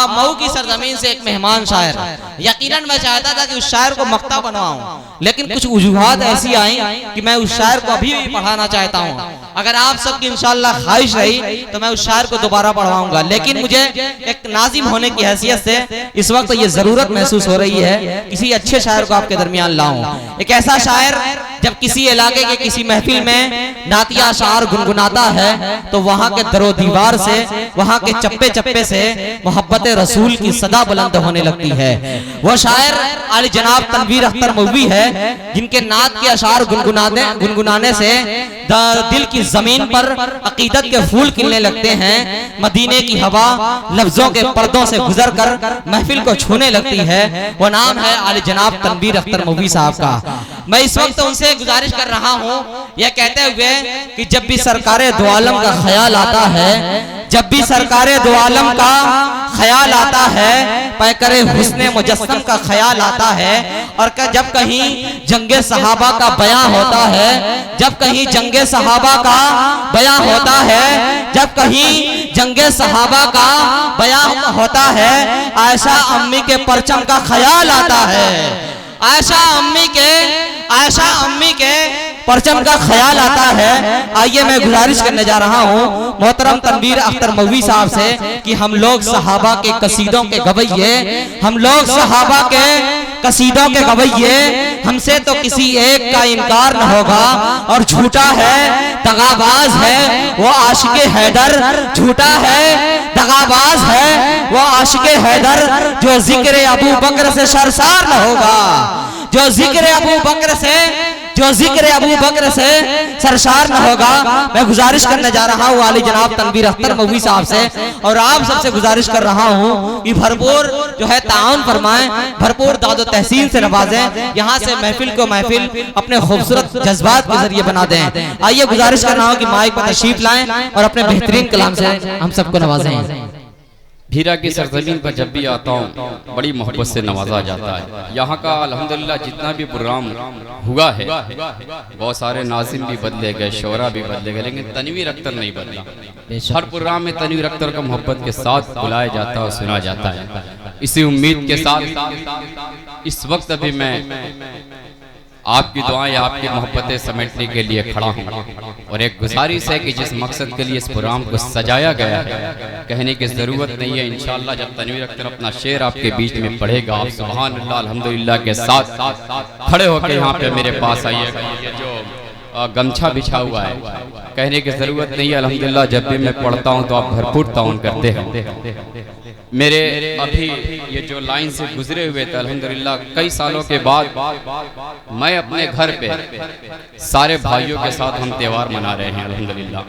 मऊ की सरजमीन से एक मेहमान शायर, यकीनन मैं चाहता था कि उस शायर को मक्ता बनवाऊं, लेकिन कुछ वजूहात ऐसी आई कि मैं उस शायर को अभी भी पढ़ाना चाहता हूं। अगर आप सबकी इंशाअल्लाह ख्वाहिश रही तो मैं उस शायर को दोबारा पढ़वाऊंगा, लेकिन मुझे एक नाजिम होने की हैसियत से इस वक्त ये जरूरत महसूस हो रही है किसी अच्छे शायर को आपके दरमियान लाऊं। एक ऐसा शायर जब किसी इलाके के किसी महफिल में नातिया शार गुनगुनाता है तो वहां के दरो दीवार से, वहां के चप्पे चप्पे से मोहब्बत रसूल की सदा बुलंद होने लगती है। वो शायर आली जनाब तनवीर अख्तर मौलवी है, जिनके नात के अशार गुनगुनाने से दिल की जमीन पर अकीदत के फूल खिलने लगते हैं। मदीने की हवा लफ्जों के पर्दों से गुजर कर महफिल को छूने लगती है। वो नाम है आली जनाब तनवीर अख्तर मौलवी साहब का। मैं इस वक्त उनसे गुजारिश कर रहा हूँ यह कहते हुए कि जब भी सरकारे दो आलम का ख्याल आता है, जब भी सरकारे दो आलम का ख्याल आता है, पैकरे हुस्ने मुजस्सम का ख्याल आता है, और जब कहीं जंगे सहाबा का बयां होता है, जब कहीं जंगे सहाबा का बयां होता है, जब कहीं जंगे सहाबा का बयां होता है, आयशा अम्मी के परचम का ख्याल आता है। आयशा अम्मी के परचम का ख्याल आता है। आइए मैं गुजारिश करने जा रहा हूँ मोहतरम तनवीर अख्तर मौलवी साहब से कि हम लोग सहाबा के कसीदों के गवैये, हम लोग सहाबा के कसीदों के गवैये, हमसे तो किसी एक का इनकार न होगा। और झूठा है दगाबाज है वो आशिके हैदर, झूठा है दगाबाज है वो आशिके हैदर, जो जिक्र अबू बकर से शर्मसार न होगा, जो जिक्र अबू बकर से सरशार न होगा। मैं गुजारिश करने जा रहा हूँ आली जनाब तनवीर अख्तर मौलवी साहब से, और आप सबसे गुजारिश कर रहा हूँ कि भरपूर जो है ताउन फरमाएं, भरपूर दादो तहसीन से नवाजें, यहाँ से महफिल को महफिल अपने खूबसूरत जज्बात के जरिए बना दें। आइए गुजारिश कर रहा हूँ कि माइक पर तशरीफ लाएं और अपने बेहतरीन कलाम से हम सबको नवाजें। भीरा की सरजमीन पर जब भी आता हूँ बड़ी मोहब्बत से नवाजा जाता है। यहाँ का अल्हम्दुलिल्लाह जितना भी प्रोग्राम हुआ है, बहुत सारे नाज़िम भी बदले गए, शोरा भी बदले गए, लेकिन तनवीर अख्तर नहीं बदला। हर प्रोग्राम में तनवीर अख्तर का मोहब्बत के साथ बुलाया जाता है और सुना जाता है। इसी उम्मीद के साथ इस वक्त अभी मैं आपकी दुआएं, आपकी मोहब्बतें समेटने के लिए खड़ा हूँ, और एक गुजारिश है कि जिस मकसद के लिए इस प्रोग्राम को सजाया गया है, कहने की ज़रूरत नहीं है। इंशाअल्लाह जब तनवीर अख्तर अपना शेर आपके बीच में पढ़ेगा, आप सुभान अल्लाह अल्हम्दुलिल्लाह के साथ खड़े होकर यहाँ पे मेरे पास आइएगा। ये जो गमछा बिछा हुआ है, कहने की ज़रूरत नहीं है। अल्हम्दुलिल्लाह जब भी मैं पढ़ता हूँ तो आप भरपूर ताउन करते हैं। मेरे अभी ये जो लाइन से गुजरे हुए थे, अल्हम्दुलिल्लाह कई सालों के बाद मैं अपने घर पे सारे भाइयों के साथ हम त्यौहार मना रहे हैं। अल्हम्दुलिल्लाह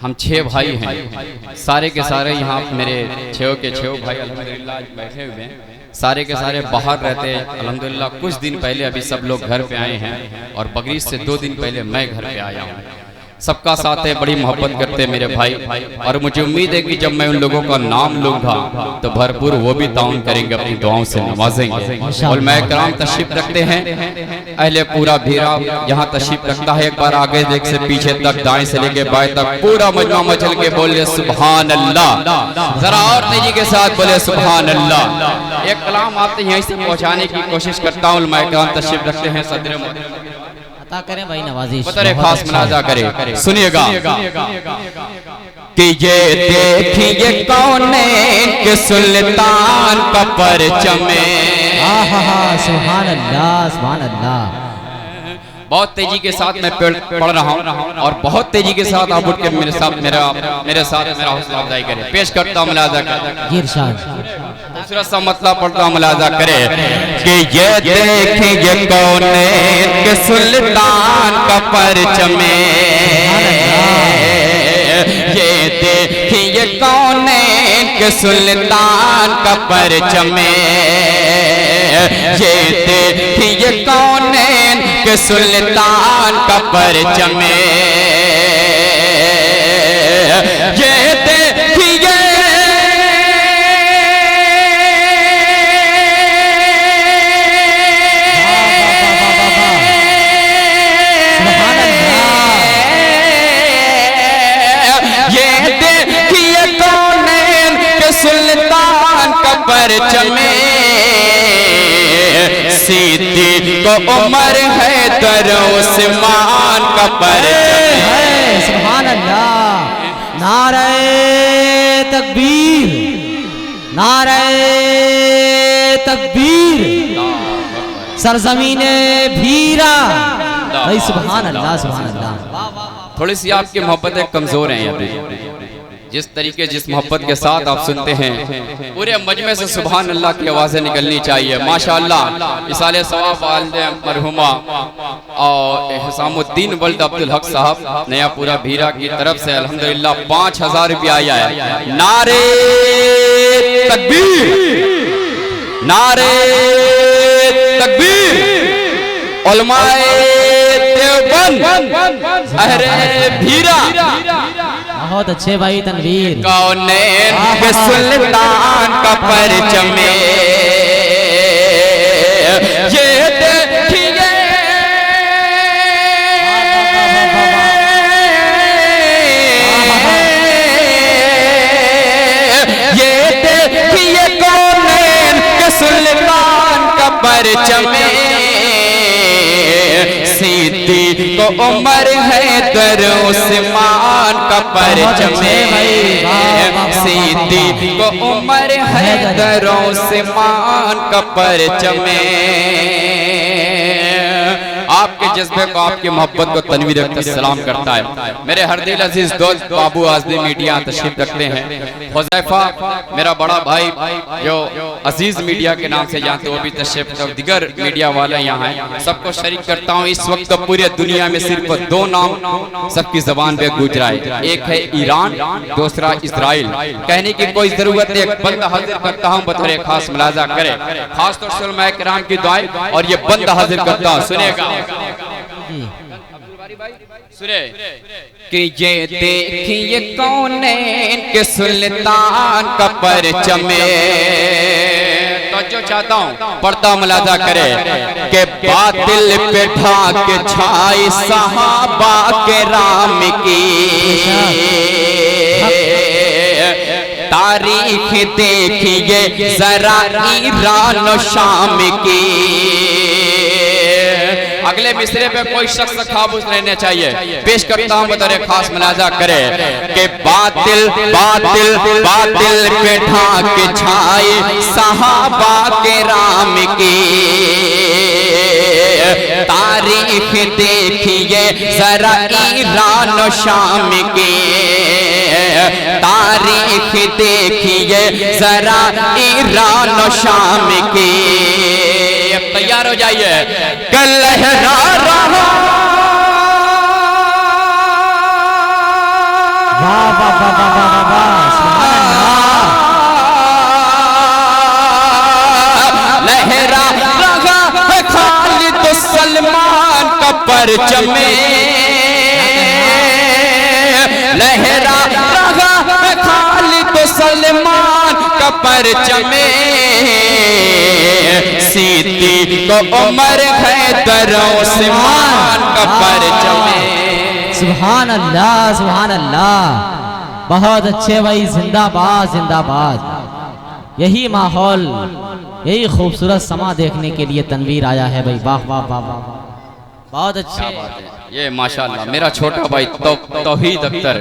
हम 6 भाई हैं, सारे के सारे यहाँ मेरे 6 के 6 भाई अल्हम्दुलिल्लाह बैठे हुए हैं। सारे के सारे बाहर रहते हैं। अल्हम्दुलिल्लाह कुछ दिन पहले अभी सब लोग घर पे आए हैं, और बकरीद से 2 दिन पहले मैं घर पे आया हूँ। सबका साथ है, बड़ी मोहब्बत करते हैं मेरे भाई, और मुझे उम्मीद है कि जब मैं उन लोगों का नाम लूंगा तो भरपूर वो भी ताउन करेंगे, अपनी दुआओं से नवाजेंगे। और मैं कराम तशरीफ रखते हैं, अहले पूरा भीरा यहाँ तशरीफ रखता है। एक बार आगे देख से पीछे तक, दाएं से लेके बाएं तक पूरा मजमा मचल के बोले सुभान अल्लाह, जरा और तेजी के साथ बोले सुभान अल्लाह। एक कलाम आपसे यहीं से पहुँचाने की कोशिश करता हूँ। मैं कराम तशरीफ रखते हैं, सदर करें भाई नवाजिश, खास मुनाजा करें। सुनिएगा कि ये देखिए कौन के सुल्तान का परचमे, सुभान अल्लाह सुभान अल्लाह। बहुत तेजी के साथ मैं पढ़ रहा हूँ, और बहुत तेजी के साथ आप उठ के मेरे साथ मेरा हौसला अफजाई करें। पेश करता हूँ, मुलाजा करें, दूसरा सा मतलब पढ़ता हूँ, मुलाजा करे कि ये देखेंगे कौन के सुल्तान का परचमे, ये देखिए कौन के सुल्तान का परचमे, ये देखिए कौन के सुल्तान का परचमे, ये देखिए सुल्तान परचमे, सिद्दीक को उमर हैदर उस्मान का परचमे। सुभान अल्लाह। नारे तकबीर, नारे तकबीर, सरजमीने भीरा। भाई सुभान अल्लाह, सुभान अल्लाह। थोड़ी सी आपकी मोहब्बतें कमजोर हैं अभी। जिस तरीके जिस मोहब्बत के साथ आप सुनते हैं, पूरे मजमे से सुभान अल्लाह की आवाज़ें निकलनी चाहिए। माशाअल्लाह। इसाले सवाब वालिद मरहुमा और हुसामुद्दीन वल्द अब्दुल हक साहब नयापुरा भीरा की तरफ से अल्हम्दुलिल्लाह 5000 रुपया आया है। नारे तकबीर, नारे तकबीर, उलमाए देवबंद अहले भीरा। बहुत अच्छे भाई तनवीर। कौनैन के सुल्तान का परचमे, ये देखिए ये देखिए कौनैन के सुल्तान का परचमे, सिद्दीक को उमर हैदर उस्मान का परचमे, सिद्दीक को उमर हैदर उस्मान का परचमे। आपके जज्बे को, आपकी मोहब्बत को तनवीर अख्तर सलाम करता है। मेरे हर दिल अजीज दोस्त बाबू आज़मी मीडिया तशरीफ रखते हैं। हुज़ैफा मेरा बड़ा भाई जो अजीज मीडिया के नाम से जानते वो भी तशरीफ, दिगर मीडिया वाले यहाँ हैं। सबको शरीक करता हूँ। इस वक्त तो पूरे दुनिया में सिर्फ 2 नाम सबकी जबान पे गूंज रहा है, एक है ईरान, दूसरा इजराइल। कहने की कोई जरूरत नहीं, एक बंदा हाजिर करता हूँ बतौर खास मुलाजा करे, खास तौर से उलमाए किराम की दुआएं, और ये बंदा हाजिर करता हूँ। सुनेगा सुने कि ये देखिए कौनैन के सुल्तान का परचमे। तो जो चाहता हूँ पढ़ता मुलाजा करे कि बातिल पे ढाक छाई सहाबा के राम की, तारीख देखिए जरा ईरान और शाम की। अगले मिसरे पे कोई शख्स खामोश रहना चाहिए। पेश करता हूँ बतौर खास मुलाजा करे कि बातिल बातिल बातिल पे ढाक छाई सहाबा के राम की, तारीख देखिए जरा ईरान और शाम की, तारीख देखिए जरा ईरान और शाम की। तैयार हो जाइए। कल लहरा रहा लहरा रहा है खालिद सलमान का परचमे, लहरा रहा है खालिद सलमान का परचमे, सिद्दीक को उमर हैदर उस्मान का परचमे। सुभान अल्लाह, सुभान अल्लाह। बहुत अच्छे भाई, जिंदाबाद जिंदाबाद। यही माहौल, यही खूबसूरत समा देखने के लिए तनवीर आया है भाई। वाह वाह वाह वाह, बहुत अच्छे। ये माशाअल्लाह मेरा छोटा भाई तौहीद अख्तर,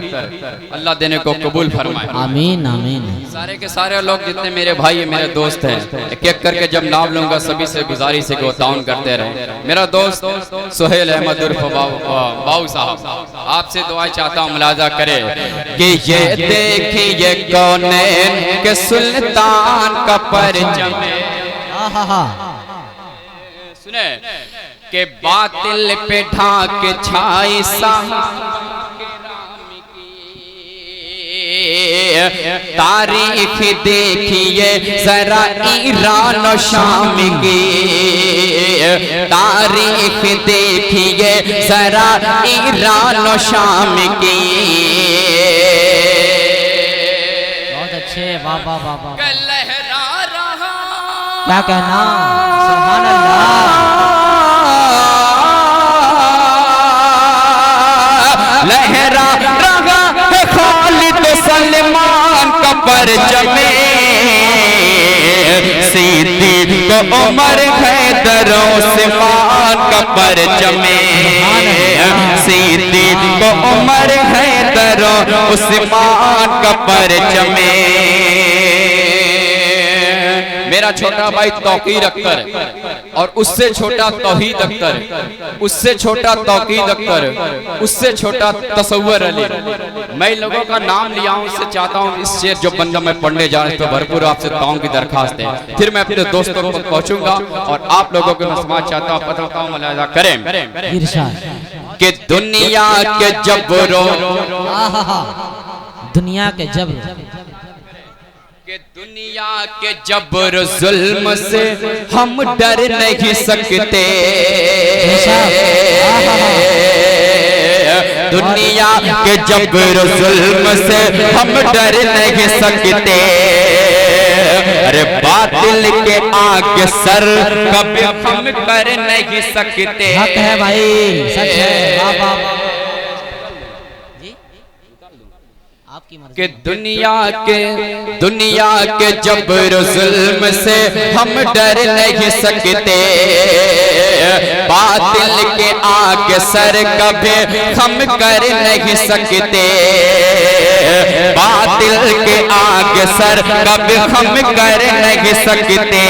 अल्लाह देने को कबूल फरमाए। आमीन आमीन। सारे के सारे लोग जितने मेरे भाई मेरे दोस्त हैं, एक एक करके जब नाम लूंगा सभी से गुजारिश है कि वो ताउन करते रहे। मेरा दोस्त सुहेल अहमद उर्फ बाऊ साहब, आपसे दुआ चाहता हूँ मुलाजा करे कि ये देखिए कौनैन के सुल्तान का परचमे। सुने के बातिल पे ढाक छाई तारीख देखिए जरा ईरान और शाम की, तारीख देखिए जरा ईरान और शाम की। बहुत अच्छे। वाह वाह वाह वाह। लहरा रहा क्या कहना। सुभान अल्लाह। लहरा रहा है खालिद सलमान का परचमे, को उमर हैदर उस्मान का परचमे, सिद्दीक को उमर हैदर उस्मान का परचमे। मेरा छोटा भाई तौकीर अख्तर और उससे छोटा तौहीद अख्तर, उससे छोटा तौकीर अख्तर, उससे छोटा तसव्वुर अली। मैं लोगों का नाम लिया हूं, इससे चाहता हूं इस शेर जो बंदा मैं पढ़ने जा रहा हूं तो भरपूर आपसे दुआओं की दरखास्त है। फिर मैं अपने दोस्तों को पहुंचूंगा और आप लोगों को मैं समाज चाहता हूं बताता हूं मुलाहिजा करें कि दुनिया के जबरो, दुनिया के जबर, कि दुनिया के जबर जुल्म से हम डर नहीं सकते, दुनिया के जबर जुल्म से हम डर नहीं सकते, अरे बातिल के आगे सर कभी हम कर नहीं सकते। हक है भाई, सच है। कि दुनिया के जबर जुल्म से हम डर नहीं सकते, बातिल के आगे सर कभी हम कर नहीं सकते, बातिल के आगे सर कभी हम कर नहीं सकते।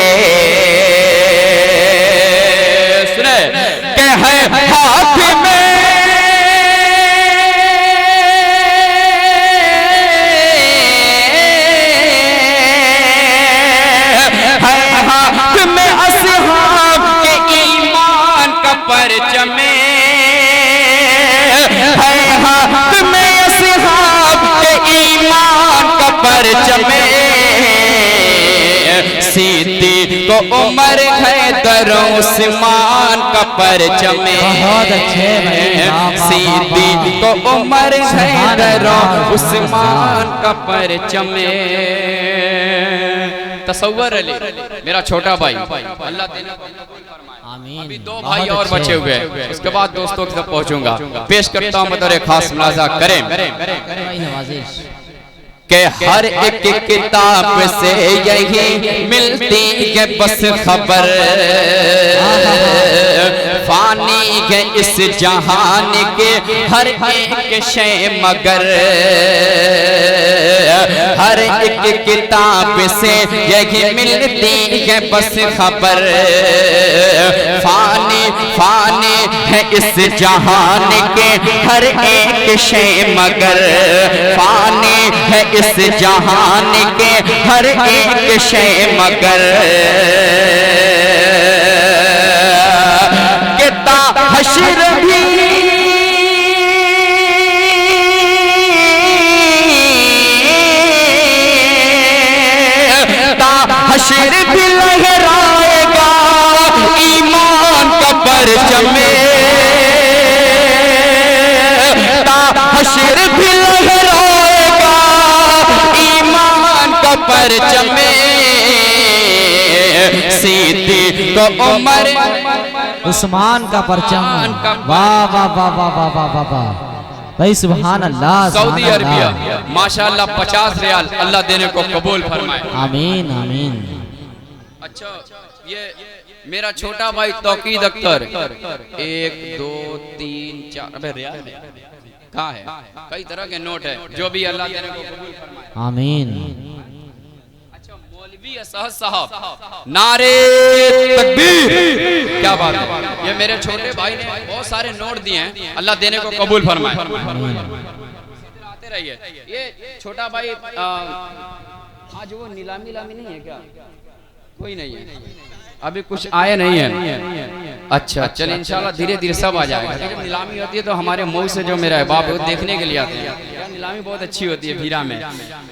सुने के है हाथ में परचमे, है हाथ में असहाब के ईमान का परचमे, सिद्दीक को उमर हैदर उस्मान का परचमे। बहुत अच्छे भाई, सिद्दीक को उमर हैदर उस्मान का परचमे। तसव्वुर अली मेरा छोटा भाई, अल्लाह देना आमीन। अभी दो भाई और बचे हुए हैं, उसके बाद दोस्तों की तरफ पहुंचूंगा। पेश करता हूं बतौर खास मुलाजा करें कि हर एक किताब से यही मिलती है बस खबर, फानी है इस जहान के हर एक शय मगर, हर एक किताब से यही मिलती है बस खबर, फानी फानी है इस जहान के हर एक शय मगर, फानी है इस जहान के हर एक शय मगर, किता हश्र भी हश्र भी लहराएगा ईमान का परचमे, हश्र भी लहराएगा ईमान का परचमे, सिद्दीक को उमर उस्मान का परचम। वाह वाह वाह वाह वाह वाह वाह वाह भाई, सुभान अल्लाह। सऊदी अरबिया माशाअल्लाह 50 रियाल अल्लाह देने को कबूल फरमाए। आमीन आमीन। अच्छा ये मेरा छोटा भाई तौकीद अख्तर 1 2 3 4 अबे रियाल कहाँ है? कई तरह के नोट है, जो भी अल्लाह देने को कबूल फरमाए। आमीन। अच्छा मौलवी असहद साहब नारे तकबीर, क्या बात है। ये मेरे छोटे भाई ने बहुत सारे नोट दिए हैं, अल्लाह देने को कबूल फरमाए। आते रहिए। ये छोटा भाई आज वो नीलामी नहीं है क्या? कोई नहीं है अभी, कुछ आए नहीं है। अच्छा चलिए इंशाल्लाह धीरे धीरे सब आ जाएगा। जब नीलामी होती है तो हमारे मुंह से जो मेरा अहबाब है वो देखने के लिए आते हैं। नीलामी बहुत अच्छी होती है भीरा में।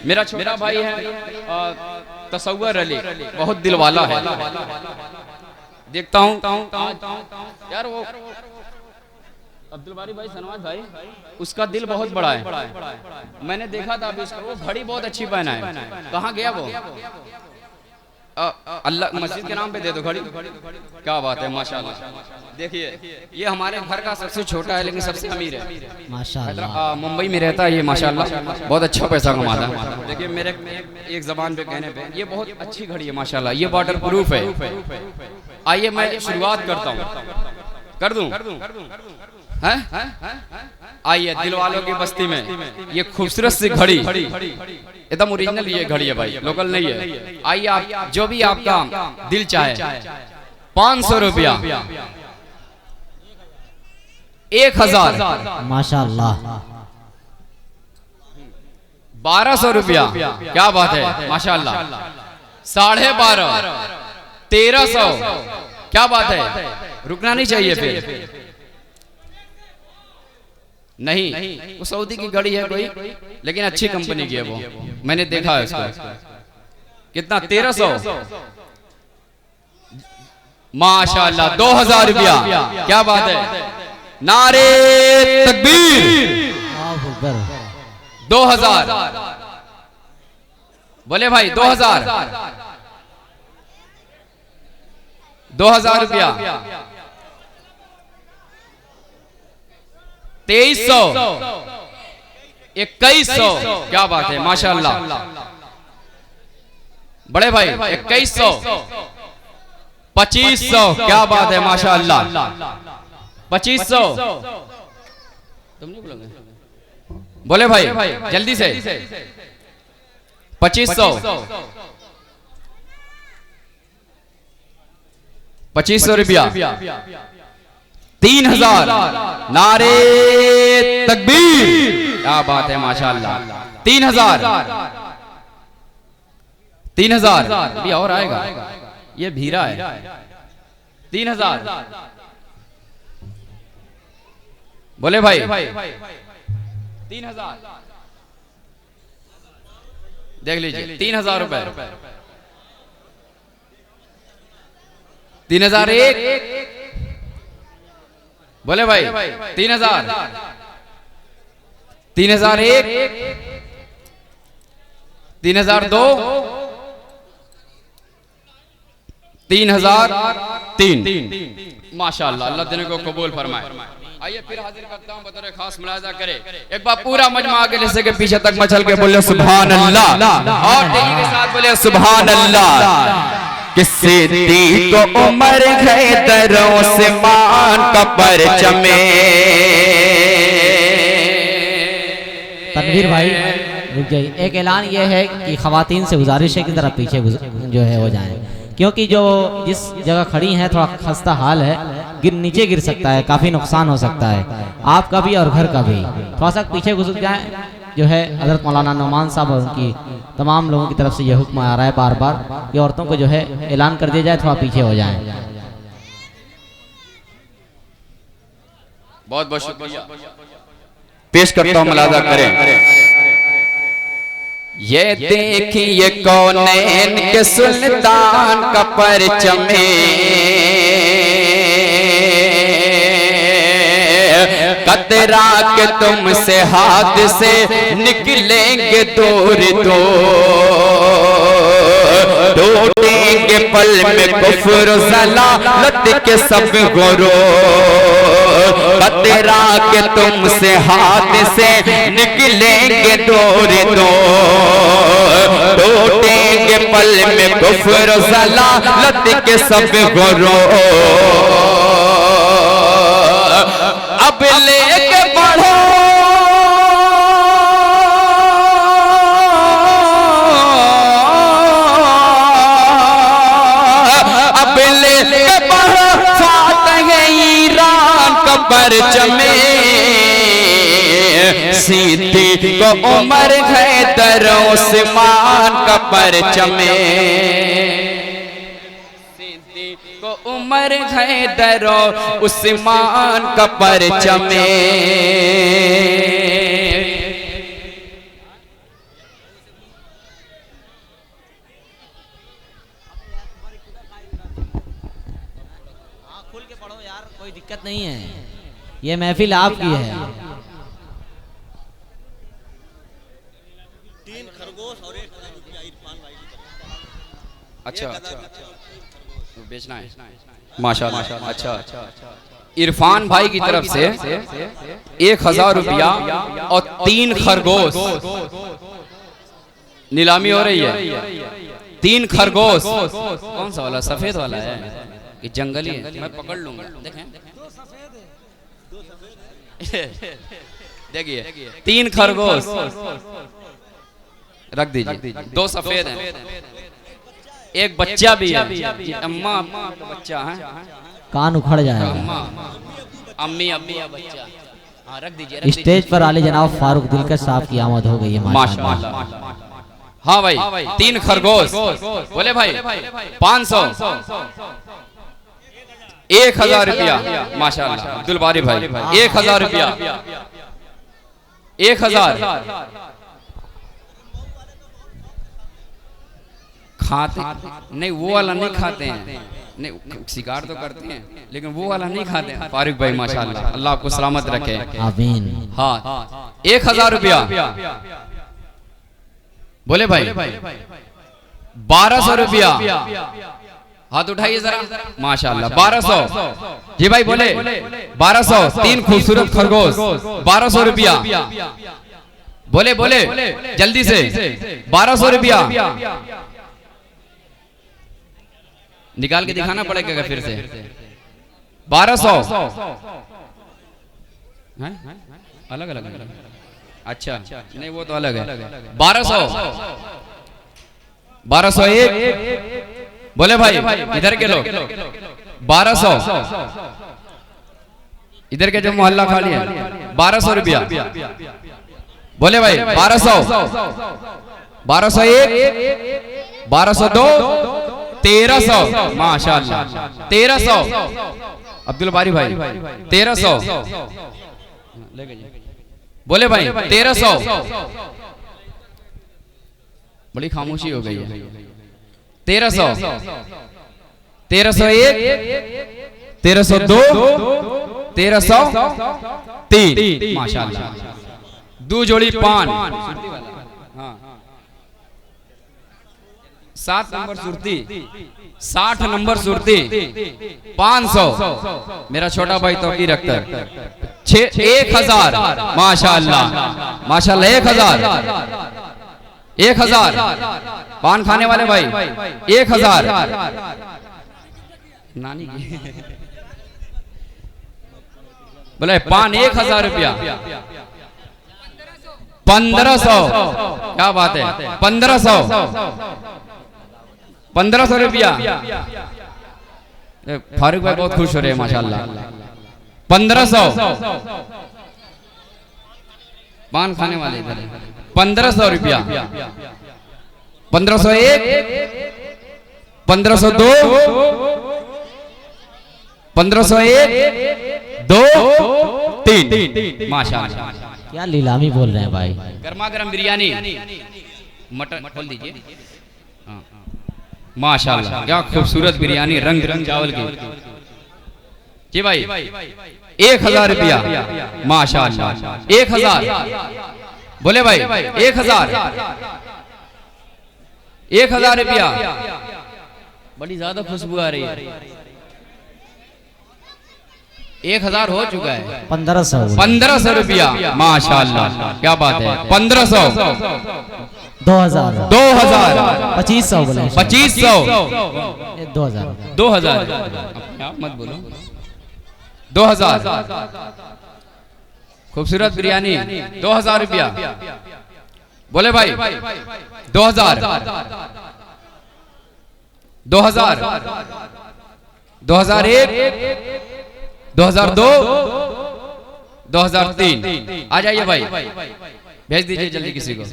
मेरा छोटा भाई है तसव्वुर अली, बहुत दिल वाला है। देखता हूँ यार वो अब्दुल बारी भाई सनवाज भाई, उसका दिल बहुत बड़ा है। मैंने देखा था अभी उसका, वो घड़ी बहुत अच्छी पहना है। कहाँ गया वो? अल्लाह मस्जिद के नाम पे दे दो घड़ी। क्या बात है, माशाल्लाह। देखिए ये हमारे घर का सबसे छोटा है लेकिन सबसे अमीर है माशाल्लाह। मुंबई में रहता है ये माशाल्लाह, बहुत अच्छा पैसा कमाता है। देखिए मेरे एक जबान पे कहने पे ये बहुत अच्छी घड़ी है माशाल्लाह, ये वाटर प्रूफ है। आइए मैं शुरुआत करता हूँ, कर दूं हैं? आइए दिल वालों की बस्ती में ये खूबसूरत सी घड़ी, एकदम ओरिजिनल ये घड़ी है भाई, लोकल नहीं है। आइए आप जो भी आपका दिल चाहे, 500 रुपया, 1000 माशाल्लाह, 1200 रुपया, क्या बात है माशाल्लाह, 1250, 1300, क्या बात है, रुकना नहीं चाहिए फिर नहीं। वो सऊदी की घड़ी है कोई, लेकिन अच्छी कंपनी की है वो, मैंने देखा है उसको। कितना, 1300 माशाल्लाह, 2000 रुपया, क्या बात है, नारे तकबीर, 2000 बोले भाई, 2000 रुपया, 2300, 2100, क्या बात है माशाल्लाह, बड़े भाई 2100, 2500, क्या बात है माशाल्लाह, 2500, तुम नहीं बोलोगे, बोले भाई जल्दी से, 2500, 2500 रुपया, 3000, नारे तकबीर, क्या बात है माशाल्लाह, 3000, 3000 भी और आएगा, ये भीरा है, 3000, बोले भाई 3000, देख लीजिए 3000 रुपए, 3001, बोले भाई 3000, 3001, 3002, 3003, माशाल्लाह, अल्लाह देने को कबूल फरमाए। आइए फिर हाजिर करता हूँ, बतौर खास मुलाजा करे एक बार पूरा मजमा आगे जैसे के पीछे तक मचल के बोले सुभान अल्लाह, और तेजी के साथ बोले सुभान अल्लाह। किससे दी तो उमर गए दरों से मान का परचमे। तनवीर भाई रुक जाइए, एक ऐलान ये है कि खवातीन से गुजारिश है कि जरा पीछे जो है हो जाए, क्योंकि जो जिस जगह खड़ी हैं थोड़ा खस्ता हाल है, नीचे गिर सकता है, काफ़ी नुकसान हो सकता है आपका भी और घर का भी। थोड़ा सा पीछे गुजर जाए, जो है हज़रत मौलाना नुमान साहब और उनकी तमाम लोगों की तरफ से यह हुक्म आ रहा है बार बार कि औरतों को जो है ऐलान कर दिया जाए, थोड़ा पीछे हो जाए। बहुत बहुत शुक्रिया पेश करता हूँ, मुलाजा करें। ये देखिए कौनैन के सुल्तान का परचमे, कतरा के तुमसे हाथ से निकलेंगे दूर टूटेंगे पल में कुफ्र ज़लालत के सब गुरो। कतरा के तुमसे हाथ से निकलेंगे दूर टूटेंगे पल में कुफ्र ज़लालत के सब गुरो। अब लेके बढ़ो अब लेके बढ़ो फातह ईरान का परचमे। सीधी को उमर है दर उस्मान का परचमे। को उमर है दरो उस्मान का परचमे। खुल के पढ़ो यार, कोई दिक्कत नहीं है, ये महफिल आपकी है। 3 खरगोश और 1 रुपया इरफान भाई की तरफ। अच्छा तो बेचना है माशाल्लाह। अच्छा इरफान भाई की तरफ से 1000 रुपया और 3 खरगोश नीलामी हो रही है। 3 खरगोश। कौन सा वाला? सफेद वाला है कि जंगली है? मैं पकड़ लूंगा। देखें देखिए 3 खरगोश रख दीजिए। 2 सफेद हैं, एक बच्चा भी है। अम्मा अम्मा बच्चा है, कान उखड़ जाएगा। अम्मा अम्मी अम्मी बच्चा। हाँ रख दीजिए। स्टेज पर आले जनाब फारूक दिलकश साहब की आमद हो गई है माशाल्लाह। हाँ भाई 3 खरगोश। बोले भाई 500 1000 रुपया माशाल्लाह। अब्दुल बारी भाई 1000 रुपया 1000। खाते नहीं, वो वाला नहीं खाते हैं। नहीं शिकार तो करते हैं लेकिन वो वाला नहीं खाते हैं। फारूक भाई माशाल्लाह, अल्लाह आपको सलामत रखे। आमीन। हाँ 1000 रुपया। बोले भाई 1200 रुपया। हाथ उठाइए जरा माशाल्लाह। 1200 जी भाई बोले 1200। 3 खूबसूरत खरगोश 1200 रुपया। बोले बोले जल्दी से 1200 रुपया निकाल के दिखाना पड़ेगा फिर से। 1200 अलग अलग। अच्छा नहीं वो तो अलग है। 1200 1201। बोले भाई इधर के लोग 1200। इधर के जो मोहल्ला खाली है 1200 रुपया। बोले भाई 1200 1201 1202 1300 माशाल्लाह। 1300 अब्दुल बारी भाई 1300। बोले भाई 1300। बड़ी खामोशी हो गई है। 1300 1301 1302 1303 माशाल्लाह। 2 जोड़ी पान। हाँ 7 नंबर सुरती 60 नंबर सुरती 500। मेरा छोटा भाई तौकीर अख्तर 1000 माशाल्लाह माशाल्लाह। 1000 पान खाने वाले भाई 1000 नानी बोले पान 1000 रुपया। 1500 क्या बात है। 1500 1500 रुपया। फारूक भाई बहुत खुश हो रहे हैं माशाल्लाह। 1500 पान खाने वाले इधर 1500 रुपया। 1501 1502 1501 2 3 माशाल्लाह। क्या लीलामी बोल रहे हैं भाई। गर्मा गर्म बिरयानी मटन खोल दीजिए। माशाल्लाह क्या खूबसूरत बिरयानी रंग बिरंग चावल की। जी भाई 1000 रुपया माशाल्लाह। 1000 बोले भाई 1000 रुपया। बड़ी ज्यादा खुशबू आ रही है। 1000 हो चुका है। 1500 रुपया माशाल्लाह क्या बात है। 1500 2000 2500 बोले 2500 2000 आप मत बोलो 2000 खूबसूरत बिरयानी 2000 रुपया। बोले भाई 2000 2000 2001 2002 2003 आ जाइए भाई भेज दीजिए जल्दी किसी को।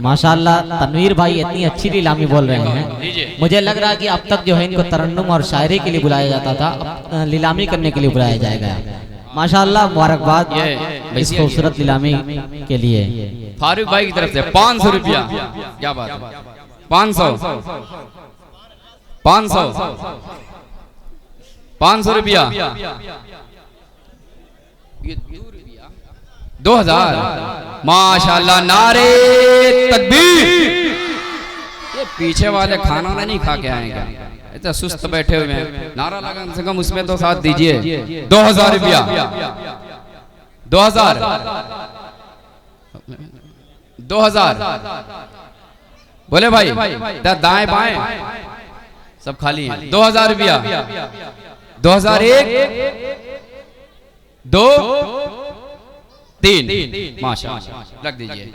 माशाल्लाह तनवीर भाई इतनी अच्छी नीलामी बोल रहे हैं। मुझे लग रहा है कि अब तक जो है इनको तरन्नुम और शायरी के लिए बुलाया जाता था, अब नीलामी करने के लिए बुलाया जाएगा। माशाल्लाह मुबारकबाद इस खूबसूरत नीलामी के लिए। फारूक भाई की तरफ से 500 रुपया। क्या बात है। 500 रुपया। 2000 माशाल्लाह। नारे तकबीर ये पीछे वाले खाना ना नहीं खा के आएंगे, इतना सुस्त बैठे हुए हैं। नारा लगा कम से कम उसमें तो साथ दीजिए। 2000 रुपया, 2000, 2000 बोले भाई, दाएं बाएं सब खाली हैं। 2000 रुपया, 2001, 2, 3, माशाअल्लाह रख दीजिए।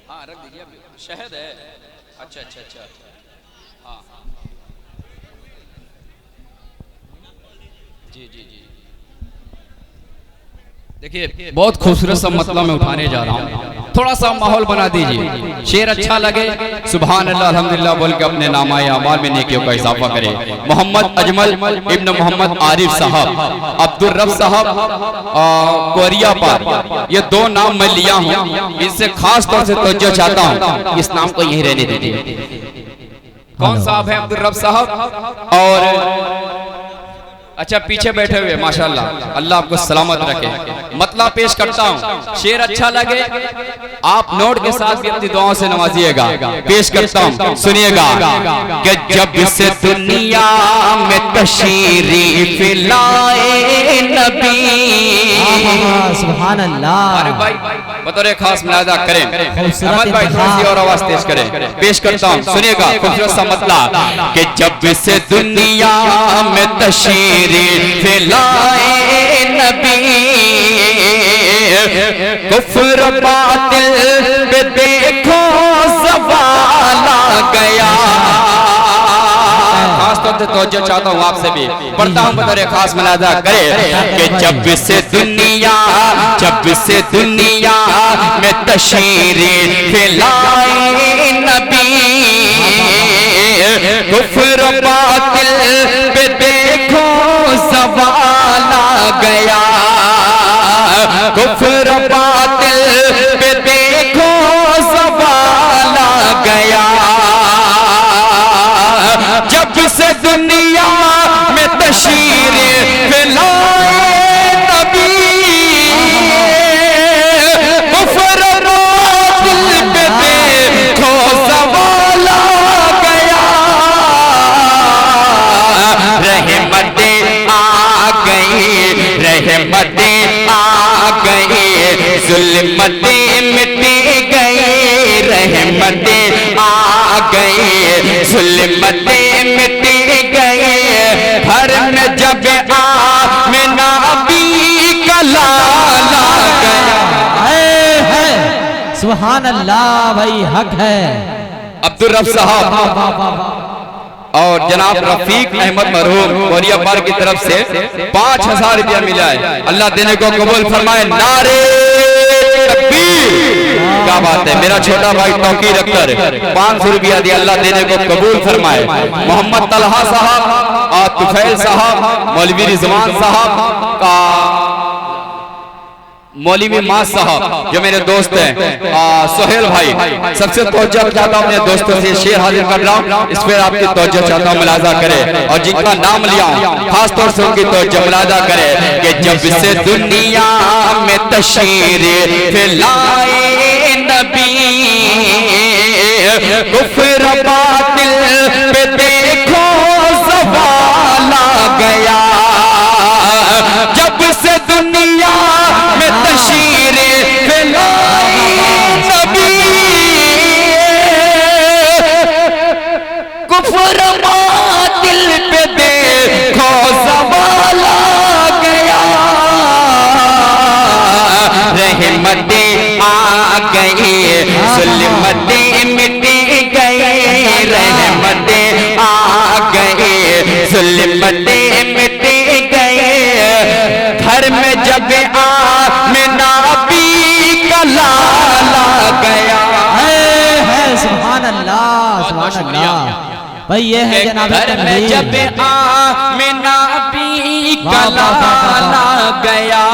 हाँ रख दीजिए, शहद है। अच्छा अच्छा अच्छा, हाँ जी जी जी। देखिए बहुत खूबसूरत सा मतलब मैं उठाने जा रहा हूँ, थोड़ा सा माहौल बना दीजिए। शेर अच्छा लगे सुभान अल्लाह अल्हम्दुलिल्लाह बोल के अपने नामाए अमाल में नेकियों का इजाफा करें। मोहम्मद अजमल इब्न मोहम्मद आरिफ साहब, अब्दुल रब साहब कोरिया पर, ये 2 नाम मैं लिया हूँ, इनसे खास तौर से तवज्जो चाहता हूँ, इस नाम को यहीं रहने दीजिए। कौन साहब है? अब्दुल रब साहब। और अच्छा पीछे बैठे हुए माशाल्लाह, अल्लाह आपको सलामत रखे। मतलब पेश करता हूँ, शेर अच्छा लगे आप नोट के साथ भी अपनी दुआओं से नवाजिएगा। पेश करता हूँ, सुनिएगा कि जब से दुनिया में तशरीफ लाए नबी, सुभान अल्लाह। अरे भाई बतौर खास मुलाहिजा करें, अहमद भाई थोड़ी सी और आवाज तेज करें। पेश करता हूँ, सुनिएगा खूबसूरत सा मतलब कि जब से दुनिया में तशरीफ लाए नबी, कुफ्र बातिल पे देखो सवाल आ गया। खास तौर से तवज्जो चाहता हूँ आपसे भी, पढ़ता हूँ बतौर खास मुलाहिजा करे कि जब से दुनिया में तशरीफ लाए नबी, कुफ्र बातिल पे देखो सवाल आ गया, कुफ्र बातिल पे देखो सवाल आ गया। जब से दुनिया में तशरीफ लाए नबी, कुफ्र बातिल पे देखो सवाल आ गया। रहमतें आ गई, रहमतें आ गई, जुल्मतें मिट गई, रहमतें आ गई, जुल्मतें मिट गई। घर में जब आमिना भी का लाला गया। है सुभान अल्लाह भाई, हक है। अब्दुल रब साहब और जनाब रफीक अहमद मरहूम कोरिया पार की तरफ से 5000 रुपया मिला है, अल्लाह देने को कबूल फरमाए। नारे तकबीर। क्या बात है, मेरा छोटा भाई तौकीर अख्तर 500 रुपया दिया, अल्लाह देने को कबूल फरमाए। मोहम्मद तलहा साहब और तुफैल साहब, मौलवी रिजवान साहब का, मौलवी मास साहब जो मेरे दोस्त हैं, सोहेल भाई, सबसे तवज्जो चाहता हूँ अपने दोस्तों से शेर हाजिर कर रहा हूँ, इस पर आपकी तवज्जो चाहता हूँ, मुलाजा करें। और जिनका नाम लिया खास तौर से उनकी तवज्जो मुलाजा करें कि जब से दुनिया में तशरीफ लाए नबी, कुफ्र बातिल पे देखो सवाल आ गया। जब से दुनिया में तशरीफ लाए नबी, कुफ्र बातिल पे देखो सवाल आ गया। रहमतें आ गई, जुल्मतें मिट गई, रहमतें आ गई, जुल्मतें मिट गई। घर में जब आमिना भी का लाला गया। है सुभान अल्लाह, सुभान अल्लाह भाई। ये है जनाब घर में जब आमिना भी का लाला गया।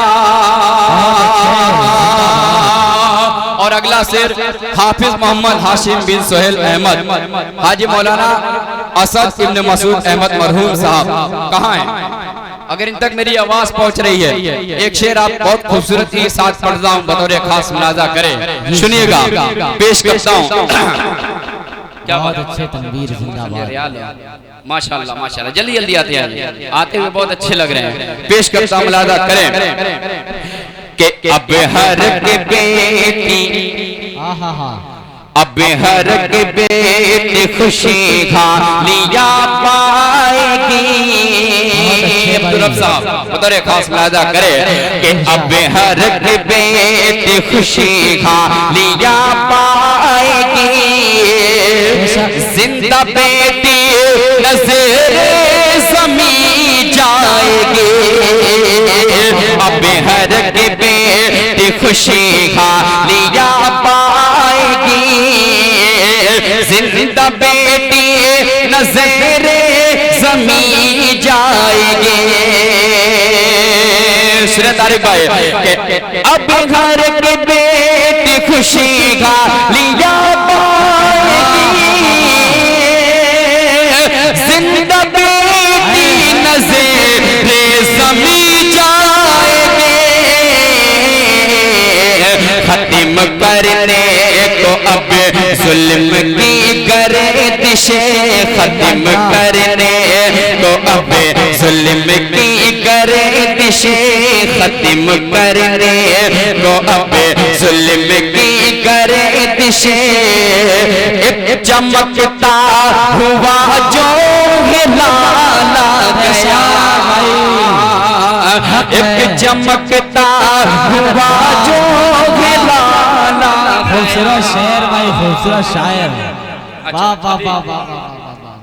अगला शेर हाफिज मोहम्मद हाशिम बिन सोहेल अहमद हाजी मौलाना असद इब्न मसूद अहमद मरहूम साहब कहाँ हैं? अगर इन तक मेरी आवाज पहुंच रही है, एक शेर आप बहुत खूबसूरती के साथ पढ़ता हूँ, बतौर खास मुलाजा करें, सुनिएगा, पेश करता हूँ। क्या बहुत अच्छे तनवीर जिंदाबाद। माशाल्लाह माशाल्लाह, जल्दी जल्दी आते हुए बहुत अच्छे लग रहे हैं। पेश करता हूँ, मुलाजा करें कि अब हर के बेटी, अब हर के बेटी खुशी खा लिया पाएगी। अब्दुल साहब बतौर खास मुलाजा करे कि अब हर के बेटी खुशी खा लिया पाएगी। जिंदा बेटी नज़रे ज़मीं जाएगी। अब हर के बेटी खुशी खा लिया पाएगी। जिंदा बेटी नज़रे ज़मीं जाएगी। तारीफ है अब घर की बेटी खुशी खा लिया पाएगी। जिंदा बेटी नज़रे ज़मीं जाएगी। खत्म करने को अब जुल्म की गर्दिशें, खत्म करने को अब जुल्म की गर्दिशें, खत्म करने को अब जुल्म की गर्दिशें। एक चमकता हुआ जो हिलाला गया, एक चमकता हुआ जो हिलाला। खूबसूरत शेर भाई, खूबसूरत शायर। वाह वाह वाह वाह,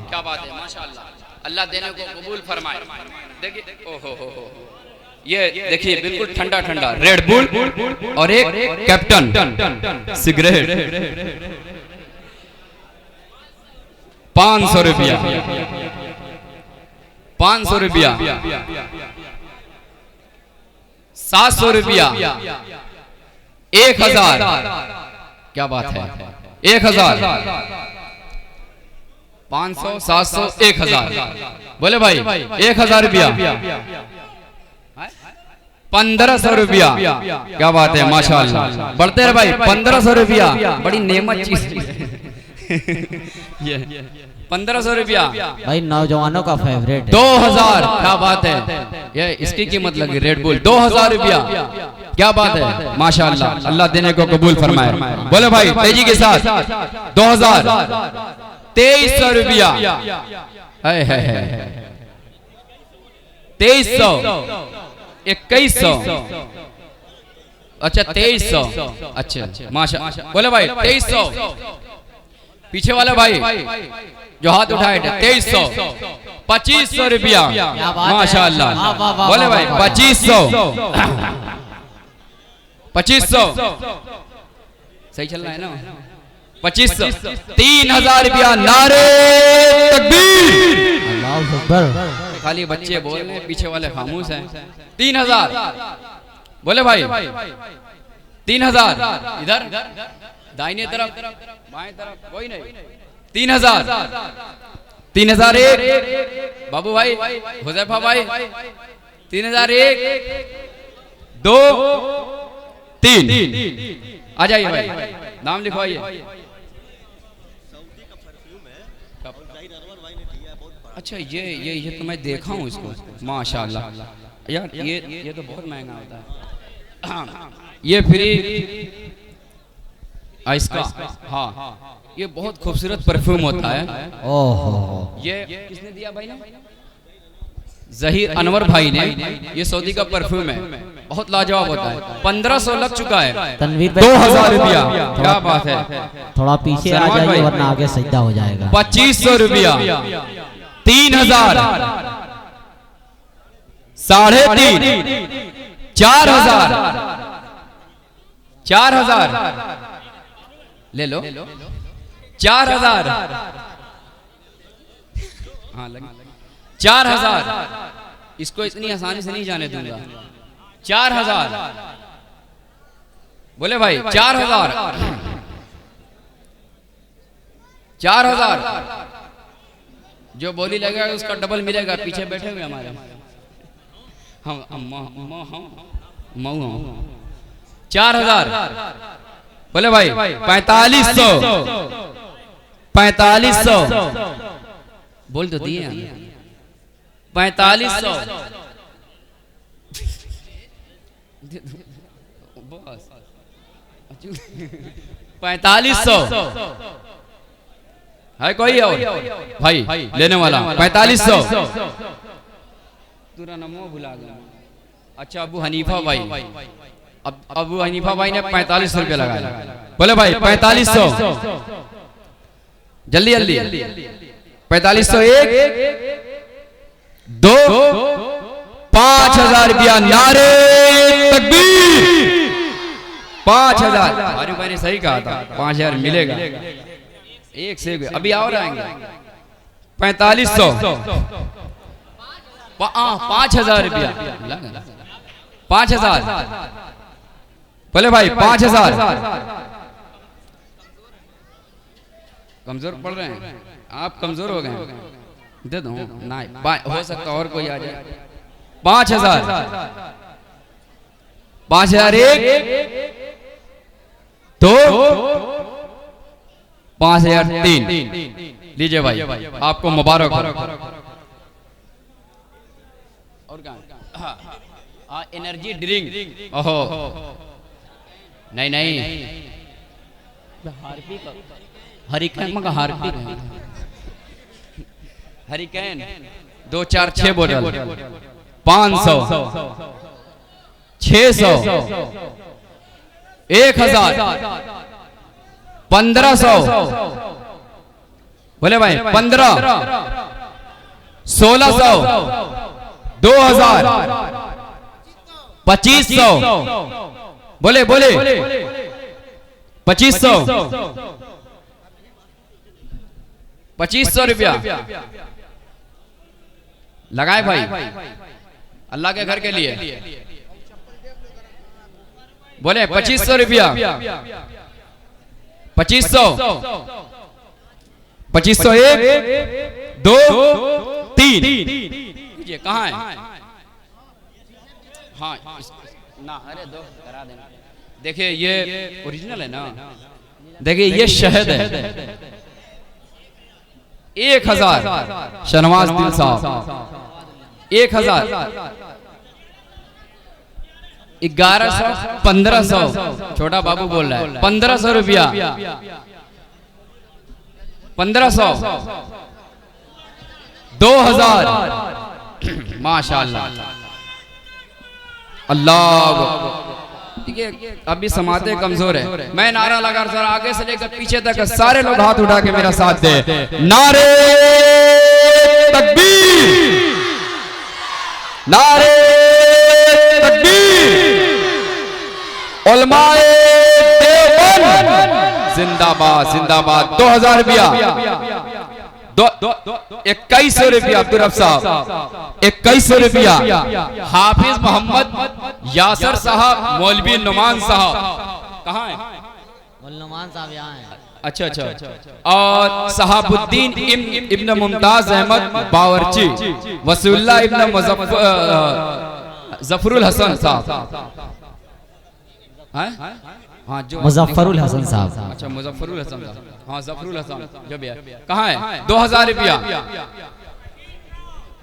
क्या बात है, माशाअल्लाह, अल्लाह देने को कबूल फरमाए। देखिए ओहो ये देखिए बिल्कुल ठंडा ठंडा रेड बुल और एक कैप्टन सिगरेट, 500 रुपया, 500 रुपया, 700 रुपया, 1000। क्या बात है, 1000, 500, 700, 1000। बोले भाई 1000 रुपया, 1500 रुपया। क्या बात है, माशाअल्लाह, बढ़ते रहे भाई। 1500 रुपया बड़ी नेमत चीज। ये 1500 रुपया भाई नौजवानों का फेवरेट है। 2000। क्या बात है, ये इसकी कीमत लगी रेड बुल 2000 रुपया। क्या बात है, माशाअल्लाह, अल्लाह देने को कबूल फरमाए। बोले भाई तेजी के साथ 2000, 2300 रुपया, 2300, 2100, अच्छा 2300, अच्छा माशा। बोले भाई 2300, पीछे वाला भाई जो हाथ उठाए 2300, 2500 रुपया, माशाअल्लाह। बोले भाई 2500, 2500 सही चल रहा है ना, 2500, 3000 रुपया। नारे तकबीर, अल्लाहु अकबर। खाली बच्चे बोल रहे हैं, पीछे वाले खामोश हैं। 3000। बोले भाई 3000, इधर दाहिने तरफ, बाएं तरफ, कोई नहीं। 3000, 3001, बाबू भाई, हुजैफा भाई, 3001, 2, 3। आ जाइए भाई, नाम लिखवाइए। अच्छा ये तो मैं देखा हूँ इसको, माशाअल्लाह यार, ये तो बहुत महंगा होता है। ये फ्री इसका, हाँ, ये बहुत खूबसूरत परफ्यूम होता है। ओहो, ये किसने दिया भाई ने? जहीर अनवर भाई ने। ये सऊदी का परफ्यूम है, बहुत लाजवाब होता है। 1500 लग चुका है। तनवीर 2000 रुपया। क्या बात है, थोड़ा पीछे आ जाइए वरना आगे सजदा हो जाएगा। 2500 रुपया, 3000, 3.5, 4000, 4000 ले लो, 4000, हाँ 4000। इसको इतनी आसानी से नहीं जाने दूंगा। 4000। बोले भाई 4,000 4,000 जो बोली लगेगा उसका डबल मिलेगा। पीछे बैठे हुए हमारे हम 4,000 बोले भाई 4,500 4,500 बोल तो दिए 4,500 4,500 है कोई और भाई लेने वाला 4,500 तुरा नमो भुला गया। अच्छा अबू हनीफा भाई, अब अबू हनीफा भाई ने 45 रुपये लगाया। बोले भाई 4,500 जल्दी जल्दी 4,500 1 2 5,000 रुपया। नारे तकबीर 5,000। अरे मैंने सही कहा था 5,000 मिलेगा एक से अभी और आएंगे 4,500 5,000 रुपया 5,000 बोले भाई 5,000 कमजोर पड़ रहे हैं आप, कमजोर हो गए दे दो ना, हो सकता और कोई आ जाए। 5,000 5,000 1 2 5,000 3 लीजिए भाई आपको मुबारक हो। और एनर्जी ड्रिंक ओहो नहीं हरिकेन हरिकेन 2 4 6 बोतल 500 600 1,000 1,500 बोले भाई 15 1,600 2,000 2,500 बोले 2,500 2,500 रुपया लगाए भाई अल्लाह के घर के लिए। बोले 2,500 रुपया 2,500 2,500 1 2 3 ये कहाँ है? हाँ ना अरे दो करा देना। देखिए ये ओरिजिनल है ना, देखिए ये शहद है 1,000 शहनवाज दिल साहब 1,000 1,100 1,500 छोटा बाबू बोल रहा है 1,500 रुपया 1,500 2,000 माशाल्लाह अल्लाह। अभी समाते कमजोर है, मैं नारा लगा सर आगे से लेकर पीछे तक सारे लोग हाथ उठा के मेरा साथ दे। नारे तकबीर नारे तकबीर उलमाए देवबंद जिंदाबाद जिंदाबाद। 2,000 रुपया 2,100 रुपया अब्दुल रफ साहब 2,100 रुपया। हाफिज मोहम्मद यासर साहब मौलवी नुमान साहब कहाँ है? नुमान साहब यहाँ हैं। अच्छा और सहाबुद्दीन इब्न मुमताज अहमद बावर्ची वसीउल्लाह इब्न जफरुल हसन साहब हाँ जो मुजफ्फरुल हसन साहब। अच्छा मुजफ्फरुल हसन साहब हाँ जफरुल हसन जो भी है कहाँ है? 2,000 रुपया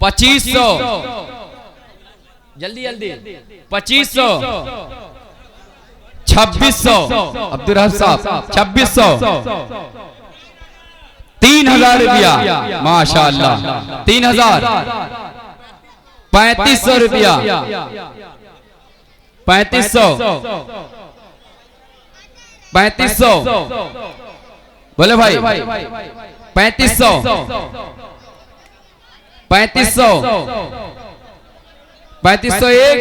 2,500 जल्दी 2,500 2,600 अब्दुल रफ साहब 2,600 3,000 रुपया माशाअल्लाह 3,000 3,500 रुपया 3,500 3,500 बोले भाई 3,500 3,500 3,500 1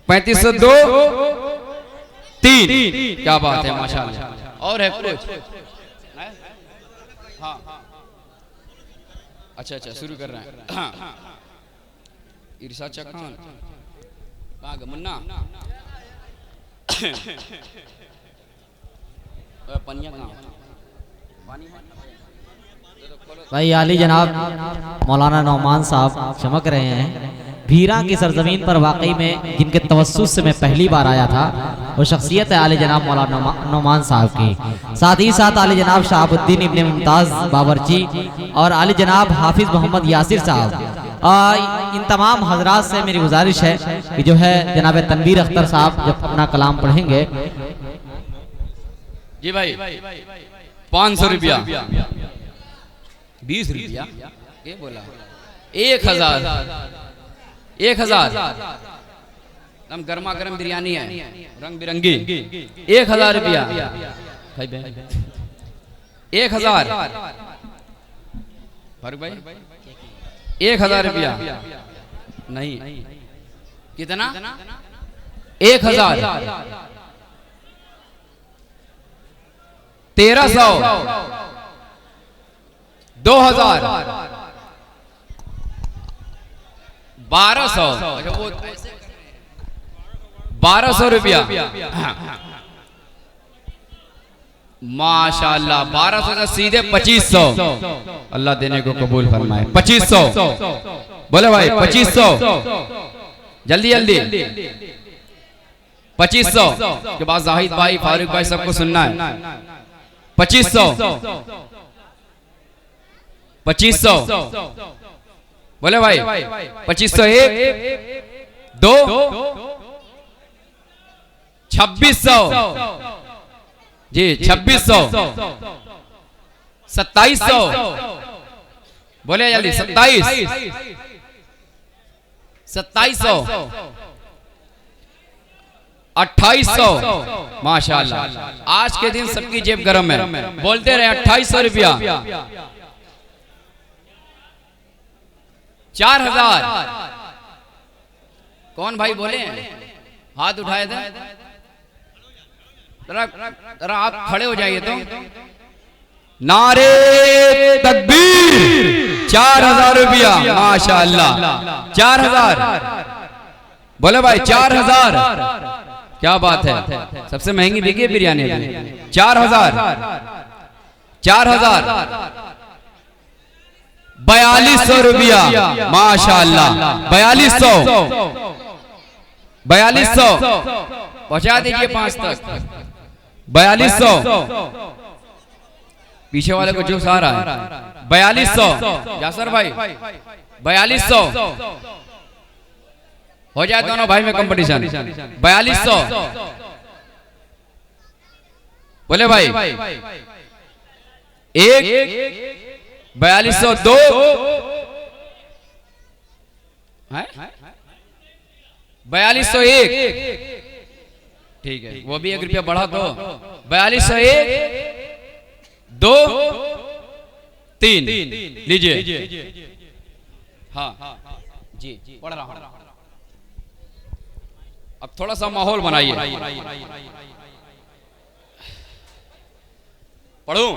3,500 2 3 क्या बात है माशाल्लाह। और है कुछ? हाँ अच्छा शुरू कर रहे हैं। इरशाद खान कहाँ गया? मुन्ना भाई आली जनाब मौलाना नौमान साहब चमक रहे हैं। भीरा की सरजमीन पर वाकई में जिनके तवस्सुस से मैं पहली बार आया था वो शख्सियत है आली जनाब मौलाना नौमान साहब की। साथ ही साथ आली जनाब शहाबुद्दीन इब्ने मुमताज़ बाबरची और आली जनाब हाफिज मोहम्मद यासिर साहब। इन तमाम हजरात से मेरी गुजारिश है कि जो है जनाब तनवीर अख्तर साहब जब अपना कलाम पढ़ेंगे। जी भाई 500 रुपया 20 रुपया ये बोला 1000 हम गर्मा गर्म बिरयानी है रंग बिरंगी 1000 रुपया 1000 फारूक भाई 1000 रुपया नहीं कितना 1000 1300 2000 1200 1200 रुपया माशाल्लाह 1200 से सीधे 2500 अल्लाह देने को कबूल फरमाए 2500 बोले भाई 2500 जल्दी जल्दी 2500 के बाद जाहिद भाई फारूक भाई सबको सुनना है 2500 बोले भाई 2500 1 2 2600 जी 2600 2700 बोले जल्दी 2700 2800 माशाल्लाह आज के दिन सबकी जेब गरम है बोलते रहे 2800 रुपया 4000 कौन भाई बोले हाथ उठाए थे जरा आप खड़े हो जाइए तो नारे तकबीर 4000 रुपया माशाल्लाह 4000 बोले भाई 4000 क्या बात है सबसे महंगी बिकी है बिरयानी 4000 4200 रुपया माशाल्लाह 4200 पहुंचा दीजिए 5 तक 4200 पीछे वाले को जो आ रहा है 4200 यासर भाई 4200 हो जाए दोनों भाई में कंपटीशन 4200 बोले भाई 1 4200 2 4201 ठीक है वो भी 1 रुपया बढ़ा दो 4201 2 3 लीजिए हाँ जी पढ़ रहा हूं अब थोड़ा सा माहौल बनाइए पढ़ूं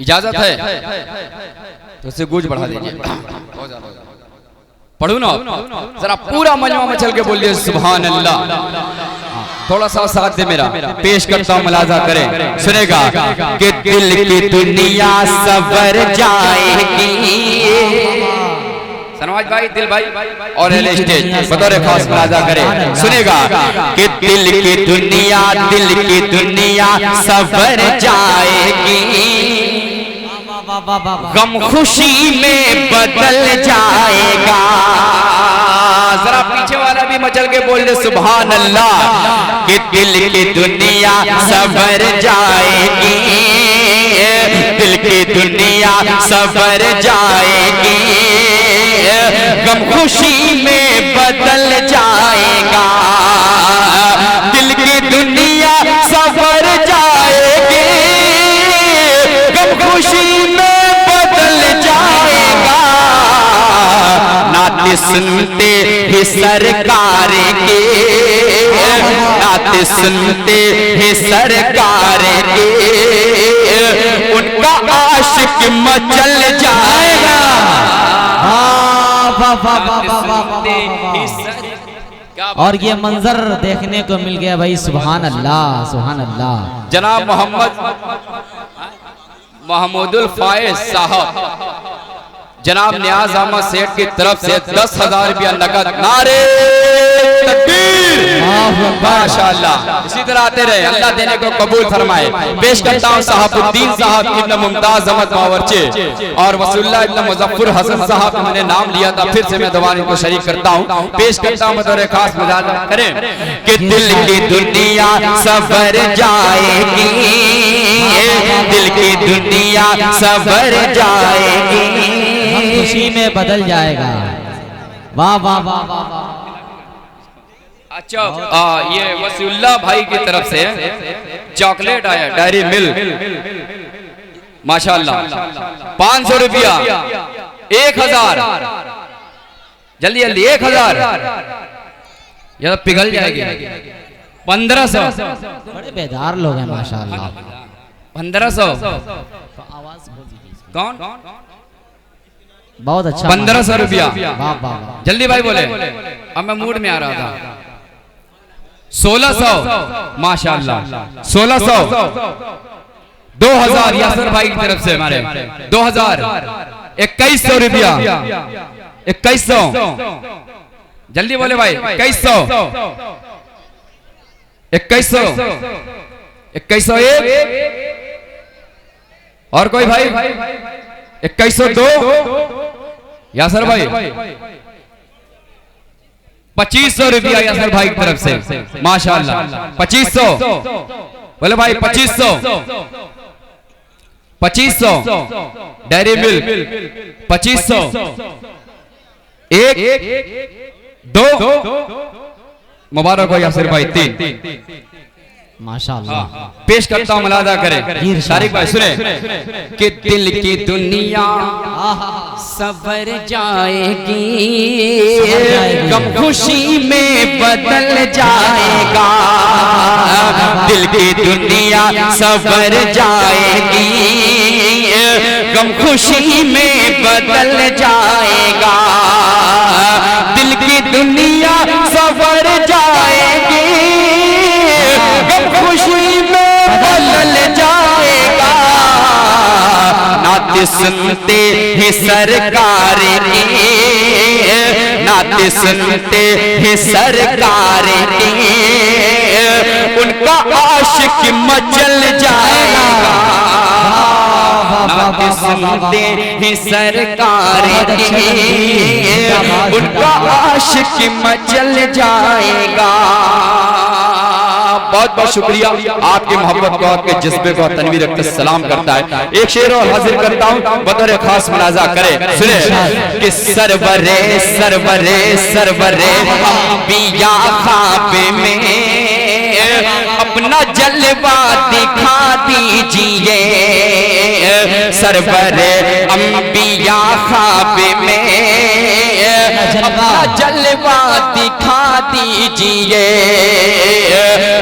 इजाजत है तो उसे गूंज बढ़ा दीजिए पढ़ू ना जरा पूरा मजमा में चल के बोलिए सुभान अल्लाह थोड़ा सा साथ दे मेरा पेश करता हूँ मुलाजा करें सुनेगा कि दिल की दुनिया सवर जाएगी सनवाज भाई दिल भाई और स्टेज बतौर खास मुलाजा करें सुनेगा कि दिल की दुनिया सवर जाएगी गम खुशी में बदल जाएगा जरा पीछे वाला भी मचल के बोल दे सुभान अल्लाह कि दिल की दुनिया सवर जाएगी दिल की दुनिया सवर जाएगी गम खुशी में बदल जाएगा दिल की दुनिया सवर जाएगी गम खुशी में बदल जाएगा नाते सुनते ही सरकार के नाते सुनते ही सरकार के उनका आशिक मचल जाएगा क्या और ये मंजर देखने को मिल गया भाई। सुभान अल्लाह, सुभान अल्लाह। जनाब महमूदुल फायज साहब जनाब नियाज अहमद सेठ की तरफ से 10,000 रुपया नकद। नारे तकबीर, माशाअल्लाह। इसी तरह आते रहे, अल्लाह देने को कबूल फरमाए। पेश करता हूँ साहबुद्दीन साहब इब्न मुमताज अहमद बावर्ची और वसूलुल्लाह इब्न मुजफ्फर हसन साहब, मैंने नाम लिया था, फिर से मैं दोबारा इनको शरीक करता हूँ। पेश करता हूँ बतौर खास मुजाहरा करें कि दिल की दुनिया सबर जाएगी, दिल की दुनिया सबर जाएगी, खुशी में बदल जाएगा। वाह वाह वाह वाह वाह। अच्छा, ये वसीउल्लाह भाई की तरफ से चॉकलेट आया, डायरी मिल्क, माशाअल्लाह। 500 रुपया, 1000, जल्दी जल्दी 1000, यह पिघल जाएगी। 1500, बड़े बेदार लोग हैं माशाअल्लाह। 1500, कौन? बहुत अच्छा। 1500 रुपया, वाह वाह। जल्दी भाई बोले, अब मैं मूड में आ रहा था। 1600, माशाअल्लाह। 1600, 2000 यासर भाई की तरफ से हमारे 2000, 2100 रुपया, 2100, जल्दी बोले भाई। 2100, 2100, 2101, और कोई भाई? 2102 यासर भाई। 2500 रुपया यासर भाई की तरफ से, माशाअल्लाह। 2500 बोले भाई। 2500, 2500 डेयरी मिल्क, 2500, 1 2 मुबारक हो यासर भाई। 3 माशाअल्लाह। पेश करता हूँ, मुलाजा करें तारिक भाई, सुने कि दिल की दुनिया सबर जाएगी, गम खुशी में बदल जाएगा, दिल की दुनिया सबर जाएगी, गम खुशी में बदल जाएगा, दिल की दुनिया सबर जाएगी, खुशी में बदल जाएगा, नाते सुनते ही सरकार की, नाते सुनते ही सरकार की, उनका आशिक मचल जाएगा, नाते सुनते ही सरकार की, उनका आशिक मचल जाएगा। बहुत बहुत शुक्रिया, आपकी मोहब्बत को, आपके जज्बे को तनवीर रखते सलाम करता है। एक शेर और हाजिर करता हूँ, बतौर खास मुलाजा करे, सुने कि सरवरे सरवरे सरवरे अंबिया ख्वाब में अपना जलवा दिखा दीजिए, सरवरे अंबिया ख्वाब में अपना जलवा दिखा दीजिए,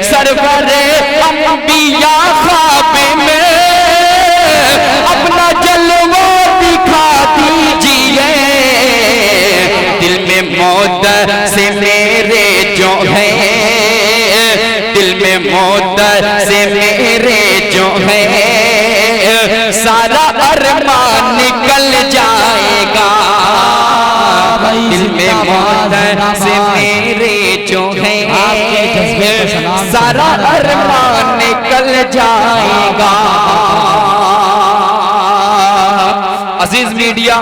सरवरे अंबिया ख्वाब में अपना जलवा दिखा दीजिए, दिल में मौत से मेरे जो है, दिल में मौत से मेरे जो है, सारा अरमान निकल जाएगा, दिल में मौत से मेरे जो है, सारा अरमान निकल जाएगा। अजीज मीडिया,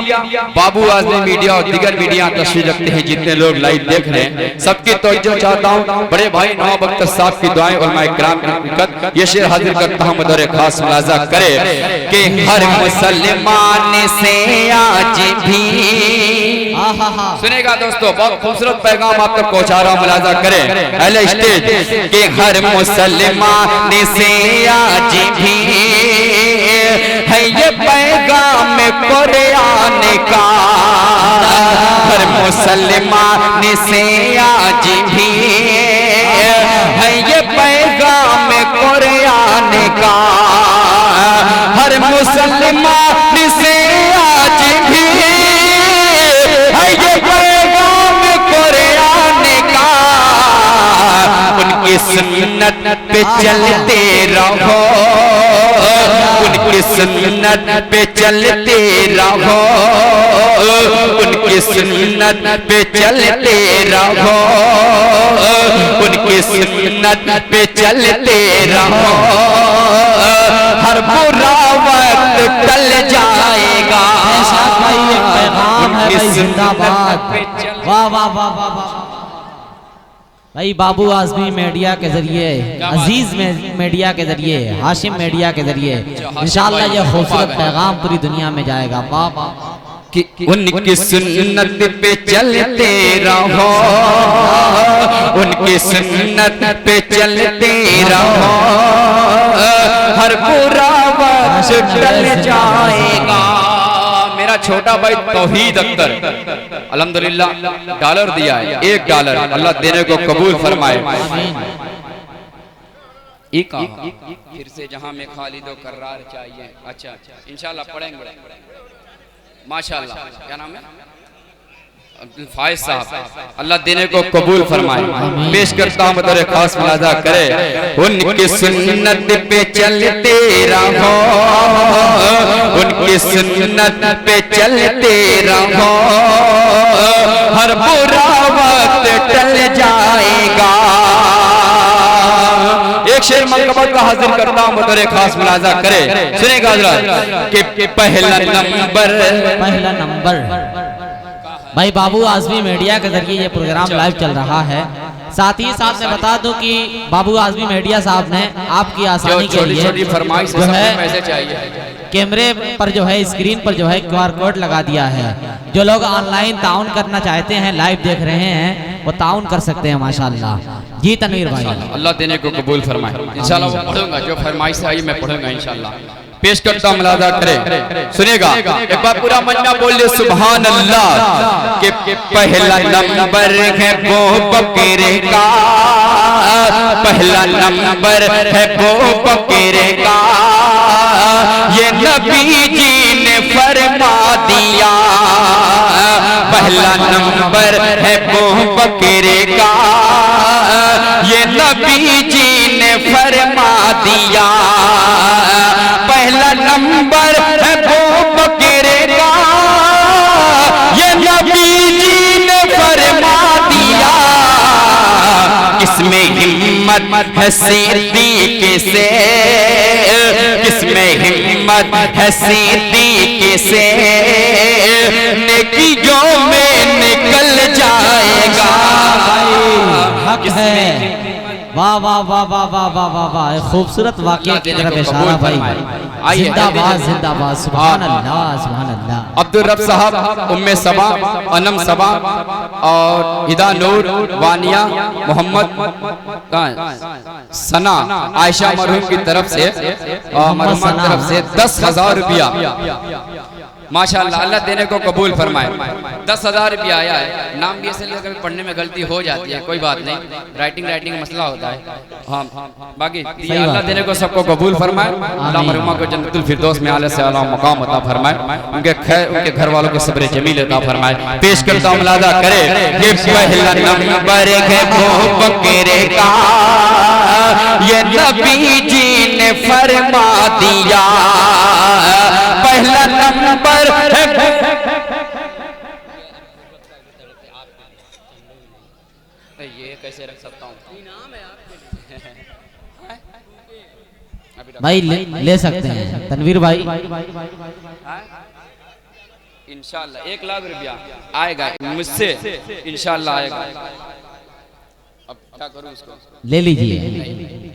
बाबू आज़मी मीडिया और दीगर मीडिया तशरीफ रखते हैं, जितने लोग लाइव देख रहे हैं सबकी तवज्जो चाहता हूँ। बड़े भाई नवाब अख्तर साहब की दुआएं और मैं इकराम की ये शेर हाजिर करता हूँ, बतौर खास मुलाजा करे कि हर मुसलमान से आज भी, सुनेगा दोस्तों, बहुत खूबसूरत पैगाम आप तक पहुंचा रहा हूं, मुलाजा करें अहले स्टेज कि हर मुसलमान से आज भी है ये पैगाम कुरान का, हर मुसलमान से आज भी है ये पैगाम कुरान का, हर मुसलमान से आज भी है ये पैगाम कुरान का, उनकी सुन्नत पे चलते रहो, उनकी सुन्नत पे चलते रहो, उनकी सुन्नत पे चलते रहो, उनकी सुन्नत पे चलते रहो, हर बुरा वक्त टल जाएगा। भाई जिंदाबाद, वाह वाह वाह वाह वाह भाई। बाबू आज़मी मीडिया के जरिए, अजीज मीडिया के जरिए, हाशिम मीडिया के जरिए इंशाअल्लाह ये खूबसूरत पैगाम पूरी दुनिया में जाएगा। वाह वाह। कि उनकी सुन्नत पे चलते रहो, उनकी सुन्नत पे चलते रहो, हर बुरा वक्त टल जाएगा। मेरा छोटा भाई तौहीद अख्तर अल्हम्दुलिल्लाह डॉलर दिया है, $1 अल्लाह देने को कबूल फरमाए। एक फिर से जहां में खालिद और कर्रार चाहिए। अच्छा इंशाल्लाह पढ़ेंगे माशाल्लाह। क्या नाम है? अब्दुल फाइज साहब, अल्लाह देने को कबूल फरमाए। पेश करता हूँ बतौर खास मुलाजा करे, उनकी सुन्नत पे चलते रहो, उनकी सुन्नत पे चलते रहो, हर बुरा वक्त टल जाएगा। एक शेर मकबत का हाजिर करता हूँ बतौर खास मुलाजा करे, सुनेगा हजरात कि पहला नंबर भाई बाबू आज़मी मीडिया के जरिए ये प्रोग्राम लाइव चल रहा है। साथ ही साथ मैं बता दूं कि बाबू आज़मी मीडिया साहब ने आपकी आसानी के लिए जो है कैमरे पर जो है स्क्रीन पर जो है QR कोड लगा दिया है। जो लोग ऑनलाइन ताउन करना चाहते हैं, लाइव देख रहे हैं, वो ताउन कर सकते हैं माशाल्लाह। जी तनवीर भाई, अल्लाह देने को कबूल फरमाए। इंशाल्लाह वो पढ़ूंगा, जो फरमाइश आई मैं पढ़ूंगा इंशाल्लाह। पेश करता हूं मुलाजा करे, सुनेगा एक बार पूरा मन्ना बोल ले सुभान अल्लाह। कि पहला नंबर है वो बकरे का, पहला नंबर है वो बकरे का, ये नबी जी ने फरमा दिया। पहला नंबर है वो बकरे का, ये नबी जी ने फरमा दिया। पहला नंबर है वो बकरे का, ये नबी जी ने फरमा दिया। इसमें हिम्मत है सिद्दीक़ से, इसमें हिम्मत है सिद्दीक़ से, नेकियों में निकल जाएगा। हक है। वाह वाह वाह वाह वाह वाह वाह वाह, खूबसूरत वाक़या की तरफ इशारा भाई। जिंदाबाद जिंदाबाद, सुभान अल्लाह सुभान अल्लाह। अब्दुल रब साहब, उम्मे सबा, अनम सबा और हिदा नूर, वानिया, मोहम्मद सना, आयशा मरहूम की तरफ से और मरहूमा की तरफ से 10,000 रुपया माशाअल्लाह अल्लाह देने को कबूल फरमाए। 10,000 रुपया आया है। नाम भी ऐसे कभी पढ़ने में गलती हो जाती है, कोई बात नहीं, राइटिंग का मसला होता है। हाँ बाकी अल्लाह देने को सबको कबूल फरमाए। अल्लाह मरहुमा को जन्नतुल फिरदौस में आला से आला मकाम अता फरमाए, उनके घर वालों को सब्र जमील अता फरमाए। पेश करता हूं मुलाजा करे, ये पहला नंबर है वो बकरे का, ये नबी जी ने फरमा दिया। पहला नंबर है ये कैसे रख सकता हूँ भाई, ले सकते हैं तनवीर भाई। इंशाल्लाह 1 लाख रुपया आएगा मुझसे, इंशाल्लाह आएगा। अब क्या करूं उसको? ले लीजिए,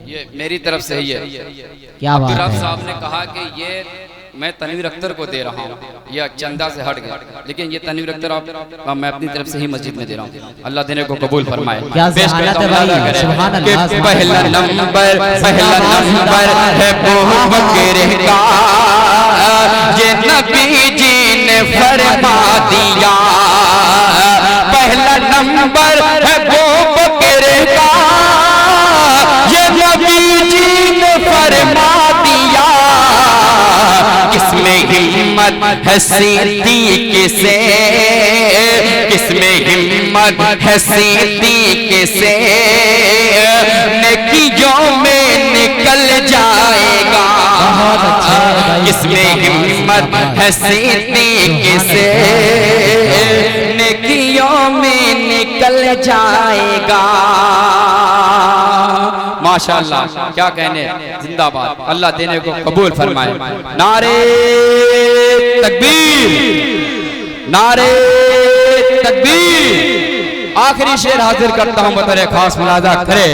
ये मेरी तरफ से ही है। क्या बात है। साहब ने कहा कि ये मैं तनवीर अख्तर को दे रहा हूँ, यह चंदा से हट गया, लेकिन ये तनवीर अख्तर आप मैं अपनी तरफ से ही मस्जिद में दे रहा हूँ। अल्लाह देने को कबूल फरमाए। क्या ज़हानत है भाई, सुभान अल्लाह। पहला नंबर है वो बकरे का, ये नबी जी ने फरमा दिया। पहला नंबर है वो बकरे का, ये नबी जी ने फरमा दिया। किसमें हिम्मत है सिद्दीक़ से, किसमें हिम्मत हिम्मत है सिद्दीक़ से नेकियों में निकल जाएगा। इसमें हिम्मत है सिद्दीक़ से नेकियों में निकल जाएगा। माशाअल्लाह, क्या कहने, जिंदाबाद, अल्लाह देने को कबूल फरमाए। नारे तकबीर, नारे तकबीर। आखिरी शेर हाजिर करता हूं, बतौर खास मुलाजा करे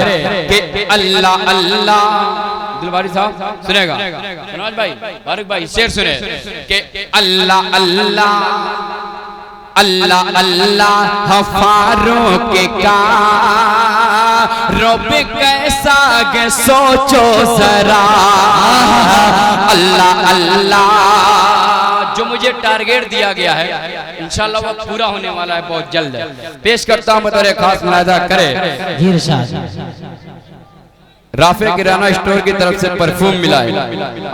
कि अल्लाह अल्लाह, दिलवारी साहब सुनेगा, सनोज भाई, फारूक भाई, शेर सुने कि अल्लाह अल्लाह अल्लाह अल्लाह फारूक का रब कैसा के सोचो जरा। अल्लाह अल्लाह, जो मुझे टारगेट दिया गया है इंशाल्लाह वो पूरा होने वाला है बहुत जल्द। पेश करता हूं बतौर खास मुलाजा करे राफे किराना स्टोर की तरफ से परफ्यूम मिला है।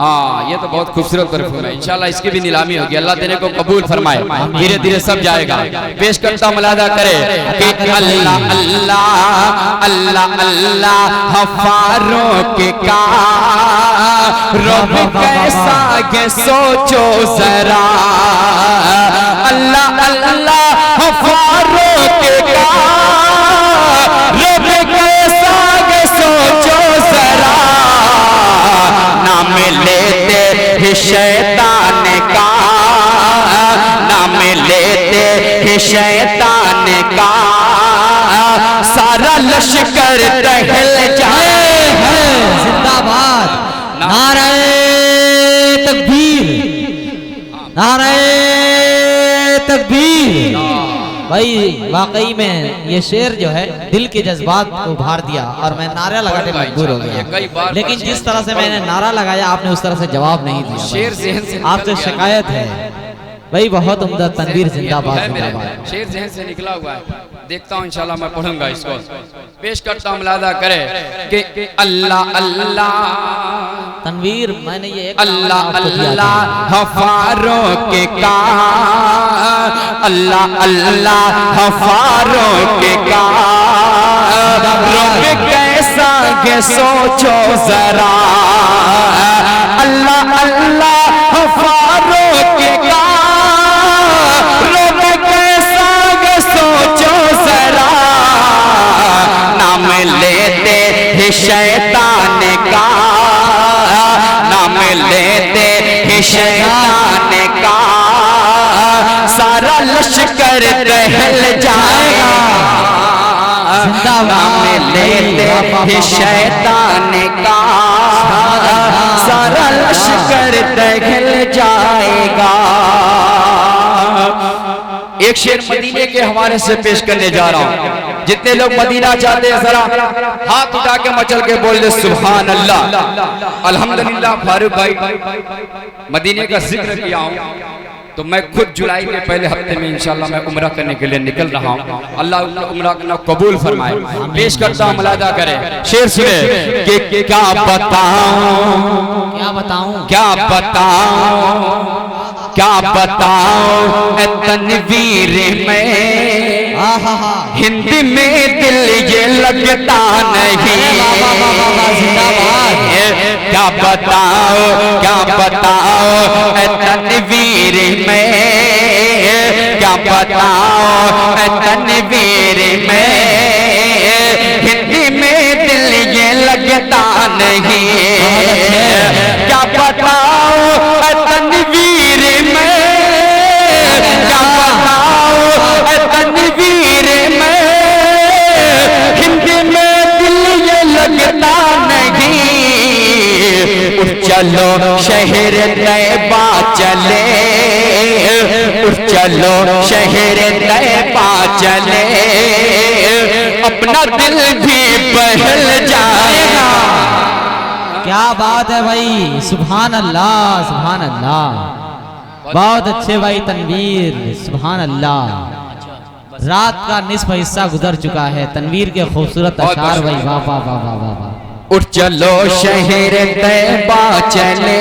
हाँ, ये तो बहुत खूबसूरत परफ्यूम है, इंशाल्लाह इसकी भी नीलामी होगी, अल्लाह देने को कबूल फरमाए। धीरे धीरे सब जाएगा। पेश करता मुलादा करे कि अल्लाह अल्लाह अल्लाह अल्लाह फारूक का रब कैसा के सोचो जरा। अल्लाह अल्लाह फारूक का रब कैसा के सोचो जरा। नाम लेते शैतान का, नाम लेते हैं शैतान का, सारा लश्कर टहल जाए। जिंदाबाद, नारे तकबीर, नारे तकबीर। भाई वाकई में ये शेर जो है दिल के जज्बात को उभार दिया और मैं नारा लगाने मजबूर हो गया। लेकिन जिस तरह से मैंने नारा लगाया आपने उस तरह से जवाब नहीं दिया। शेर ज़हन से आपसे शिकायत है भाई, बहुत उम्दा। तनवीर जिंदाबाद, जिंदाबाद। शेर ज़हन से निकला हुआ है, देखता हूँ इंशाल्लाह मैं पढ़ूंगा इसको। पेश करता हूँ, मुलादा करे कि अल्लाह अल्लाह तनवीर, मैंने ये अल्लाह अल्लाह फारूक का, अल्लाह अल्लाह फारूक का रब कैसा के सोचो जरा। अल्लाह अल्लाह फारूक का रब कैसा के सोचो जरा। नाम लेते हैं शैतान का, नाम लेते हैं शैतान का, सारा लश्कर टहल जाएगा। नाम लेते हैं शैतान का, सारा लश्कर टहल जाएगा। एक शेर मदीने के हवाले से पेश करने जा रहा हूँ। जितने लोग मदीना चाहते हैं जरा हाथ उठा के मचल के बोल दे सुभान अल्लाह। अल्हम्दुलिल्लाह फारूक भाई मदीने का जिक्र किया हूँ तो मैं खुद जुलाई के पहले हफ्ते में इंशाल्लाह मैं उम्रा करने के लिए निकल रहा हूँ। अल्लाह उम्रा करना कबूल फरमाए। पेश करता हूँ, मुलादा करे, शेर सुने कि क्या बताऊं, क्या बताऊं, क्या बताऊं, क्या बताऊं तनवीर में हिंदी में दिल ये लगता नहीं। क्या बताओ, क्या बताओ तनवीर में, क्या बताओ तनवीर में हिंदी में दिल ये लगता नहीं। क्या बताओ तनवीर में, क्या बताओ तनवीर में हिंदी में दिल ये लगता नहीं। चलो शहर तैबा चले, चलो शहर तैबा चले, अपना दिल भी बहल जाएगा। क्या बात है भाई, सुभान अल्लाह, सुभान अल्लाह। बहुत अच्छे भाई तनवीर, सुभान अल्लाह। रात का निस्फ हिस्सा गुजर चुका है, तनवीर के खूबसूरत अशार भाई, वाह वाह वाह वाह वाह। उठ चलो शहर तैबा चले,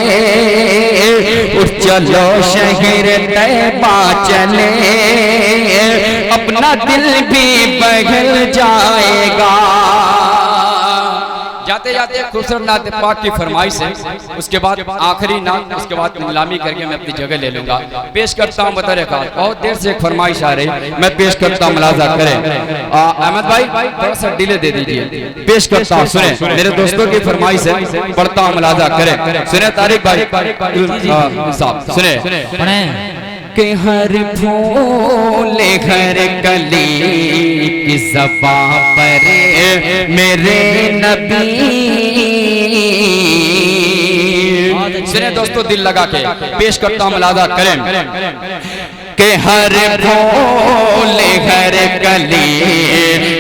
उठ चलो शहर तैबा चले, अपना दिल भी बहल जाएगा। जाते जाते खूबसूरत नात पाक की फरमाइश है, उसके बाद आखिरी नात, उसके बाद नीलामी करके मैं अपनी जगह ले लूंगा। पेश करता हूँ बतौर खास, बहुत देर से एक फरमाइश आ रही, मैं पेश करता हूँ, मुलाजा करें। अहमद भाई थोड़ा सा डिले दे दीजिए, पेश करता हूँ, सुने मेरे दोस्तों की फरमाइश है, पढ़ता हूँ, मुलाजा करें। सुने तारिक भाई साहब, सुने कि हर फूल हर कली की ज़बां पर मेरे नबी। सुने दोस्तों दिल लगा के पेश करता हूँ, मुलाजा करें कि हर फूल हर कली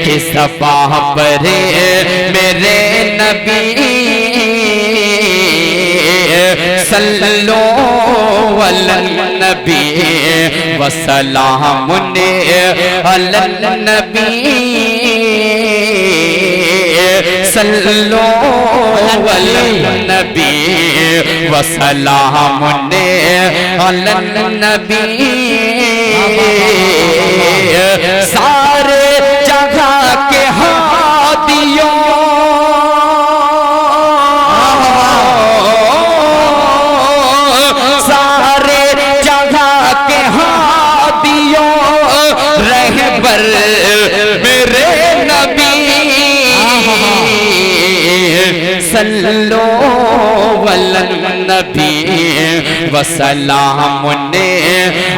की ज़बां पर मेरे नबी सल्लो अलन नबी व सलामुन अलन नबी सल्लो अलन नबी व सलामुन अलन नबी। सारे जगह के हादियों मेरे नबी सल्लो अलन नबी व सलामुन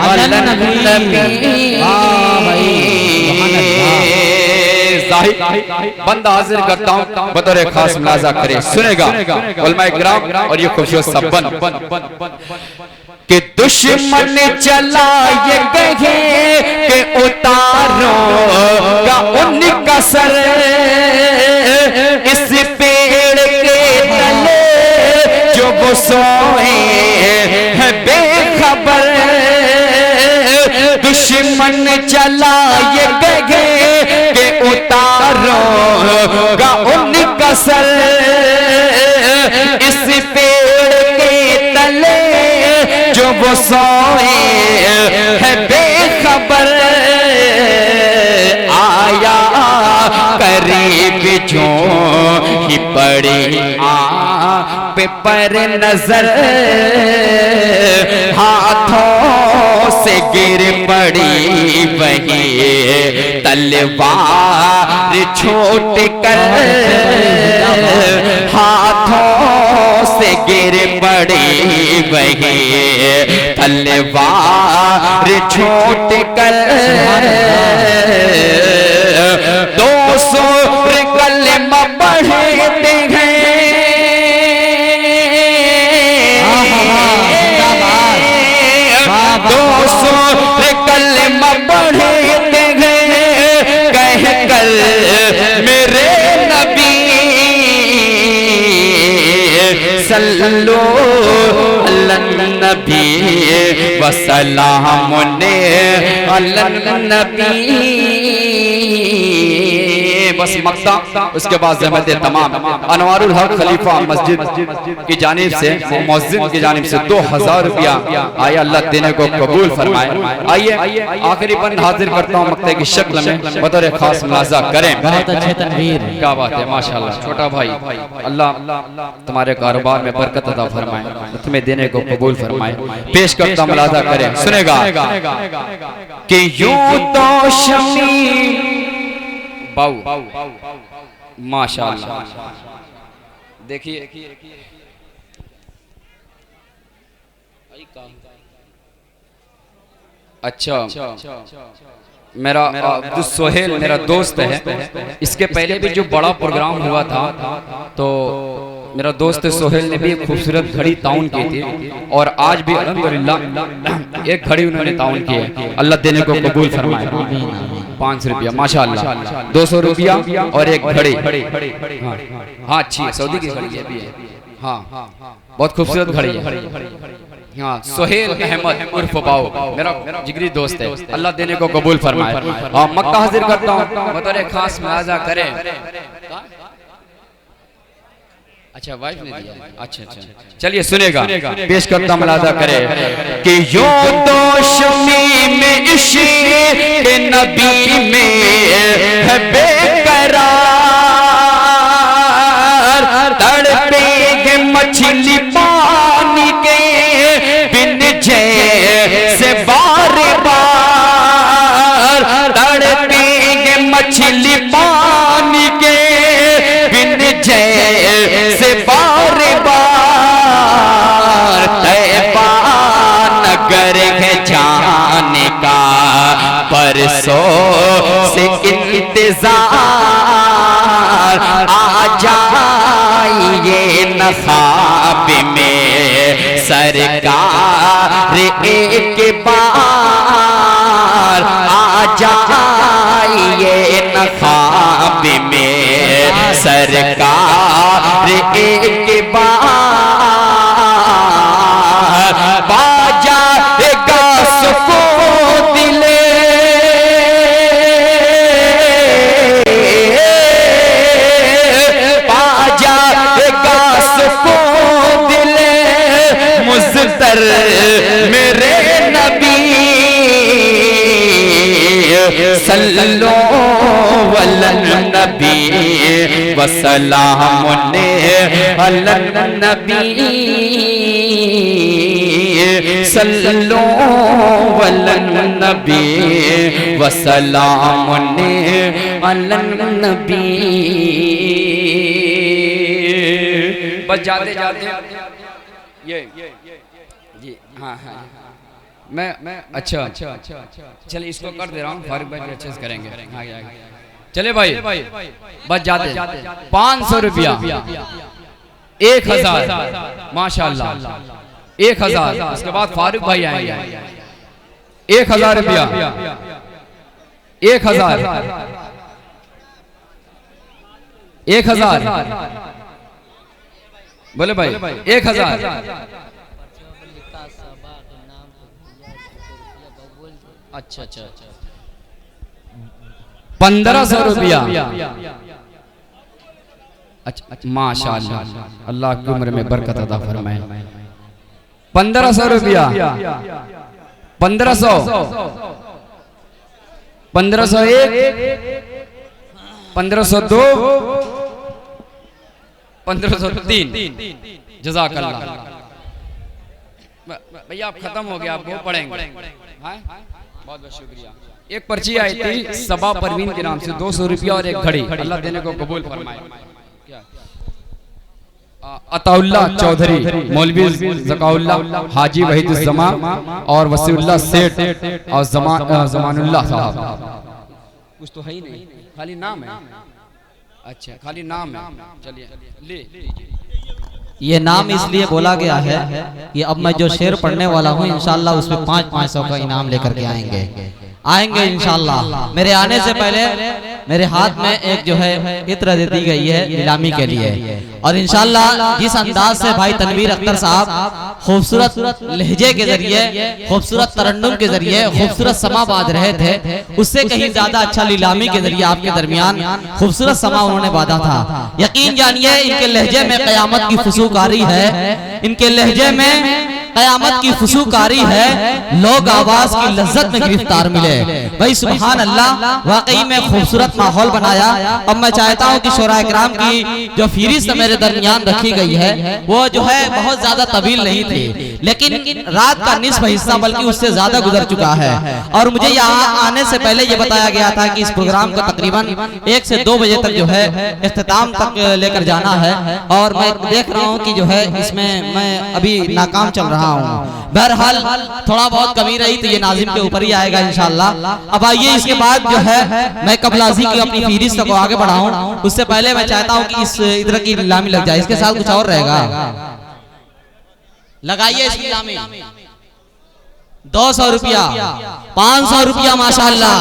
अलन नबी। बंदा हाजिर करता हूँ, बतौर खास मुलाजा करे, सुनेगा उलमा इकराम और ये खूबसूरत सबन कि दुश्मन चला ये कहे कि उतारो का उनका सर इस पेड़ के तले जो वो सोए है बेखबर। दुश्मन चला ये कहे कि उतारो का उनका सर इस पेड़ के तले जो वो सोए है बेखबर। आया करीब जो ही पड़ी पे पर नजर हाथों से गिर पड़ी वही तलवार छूट कर हाथों से गिर पड़ी वही तलवार छूट कर। 200 कलमा पढ़ते हैं 200 कलमा पढ़ते हैं कह कर मेरे नबी सल्लो अलन नबी व सलामुन अलन नबी। बस मक्ता, उसके बाद ज़हमत तमाम अनवारुल हक खलीफा मस्जिद की जानिब से मुअज्जिन की जानिब से 2000 रुपया आया, अल्लाह देने को कबूल फरमाए। आइए आखिरी बंद हाजिर करता हूँ मक्ते की शक्ल में, बतौर खास मुलाजा करें। बहुत अच्छे तनवीर, क्या बात है, माशाल्लाह। छोटा भाई अल्लाह तुम्हारे कारोबार में बरकत अता फरमाए, तुम्हें देने को कबूल फरमाए। पेश करता मुलाजा करें, सुनेगा कि यूं तो शमी बाऊ माशाल्लाह। देखिए अच्छा मेरा सोहेल मेरा दोस्त है, इसके पहले भी जो बड़ा प्रोग्राम हुआ था तो मेरा दोस्त सोहेल ने भी एक खूबसूरत घड़ी ताउन की थी और आज भी अल्हम्दुलिल्लाह एक घड़ी उन्होंने ताउन की है, अल्लाह देने को कबूल फरमाए। 500 रुपया माशाल्लाह, 200 रुपया और एक घड़ी। हाँ अच्छी है, सऊदी की घड़ी है भी है। हाँ बहुत खूबसूरत घड़ी है। हाँ सोहेल अहमद उर्फ बाऊ मेरा जिगरी दोस्त है, अल्लाह देने को कबूल फरमाए। हाँ मक्का हाजिर करता हूँ, बतौर खास मुआवजा करें। अच्छा वाइफ ने दिया। अच्छा अच्छा, चलिए सुनेगा, पेश करता मलादा करे कि यो दोशमी में इश्क़ नबी में है बेकरार, तड़पेंगे मछली पानी के बिन जैसे बार बार, तड़पेंगे मछली पानी के बिन जैसे बार बार, तैबा नगर है जाने का परसों से इंतजार, आ जाइए न ख्वाब में सरकार एक बार, आ जाइए न ख्वाब में सरकार एक बार, बाजाएगा सुकून दिले, बाजाएगा सुकून दिले मुज़्तर मेरे नबी, सल्लो अलन नबी वसलामुन अलन नबी, सल्लो अलन नबी वसलामुन अलन नबी। बस जाते जाते ये जी हाँ हाँ मैं अच्छा चलिए इसको कर दे रहा हूँ, फारूक भाई अच्छे से करेंगे। चले भाई बस जाते 500 रुपया 1000 माशाल्लाह 1000, उसके बाद फारूक भाई आएंगे 1000 रुपया 1000 बोले भाई 1000 अच्छा अच्छा 1500 रुपया अच्छा माशाल्लाह, अल्लाह की उम्र में बरकत अता फरमाए। 1500 रुपया 1500 1501 1502 1503 जज़ाकल्लाह। भैया आप खत्म हो गया, आप वो पढ़ेंगे। बहुत बहुत शुक्रिया। एक पर्ची आई थी सबा परवीन के नाम से 200 रुपया और एक घड़ी, अल्लाह देने को कबूल फरमाए। अताउल्लाह चौधरी, मौलवी ज़काउल्लाह, हाजी वहीदुज़्ज़मा और वसीउल्लाह सेठ और ज़मानुल्लाह साहब। कुछ तो है ही नहीं, खाली नाम है। अच्छा खाली नाम है, चलिए ले। ये नाम इसलिए बोला गया है कि अब मैं जो शेर पढ़ने वाला हूँ इंशाल्लाह उसमें 500 का इनाम लेकर के आएंगे इंशाल्लाह। मेरे आने से पहले मेरे हाथ में एक जो है इत्र दे दी गई है नीलामी के लिए, और इंशाल्लाह जिस अंदाज से भाई तनवीर अख्तर साहब खूबसूरत लहजे के जरिए, खूबसूरत तरन्नुम के जरिए खूबसूरत समा बांध रहे थे, उससे कहीं ज्यादा अच्छा नीलामी के जरिए आपके दरमियान खूबसूरत समा उन्होंने बांधा था। यकीन जानिए इनके लहजे में क़यामत की फुसूकारी है, इनके लहजे में क़यामत की फुसूकारी है, लोग आवाज की लज्जत में गिरफ्तार मिले। भाई सुभान अल्लाह, वाकई में खूबसूरत माहौल बनाया। अब मैं चाहता हूँ कि शोराए किराम की जो फहरिस्त मेरे दरमियान रखी गई है वो जो है बहुत ज्यादा तवील नहीं थी, लेकिन रात का निस्फ हिस्सा बल्कि उससे ज्यादा गुजर चुका है। और मुझे यहाँ आने से पहले ये बताया गया था कि इस प्रोग्राम को तकरीबन 1 से 2 बजे तक जो है इख्तिताम तक लेकर जाना है, और मैं देख रहा हूँ कि जो है इसमें मैं अभी नाकाम चल रहा हूँ। बहरहाल थोड़ा बहुत कमी रही तो ये नाजिम के ऊपर ही आएगा इंशाल्लाह। अब आइए इसके बाद जो है मैं कबलाजी की अपनी फहरिस्त को आगे बढ़ाऊं, उससे पहले मैं चाहता हूं कि इस इधर की नीलामी लग जाए, इसके साथ कुछ और रहेगा। लगाइए इस नीलामी 200 रुपया 500 रुपया माशाल्लाह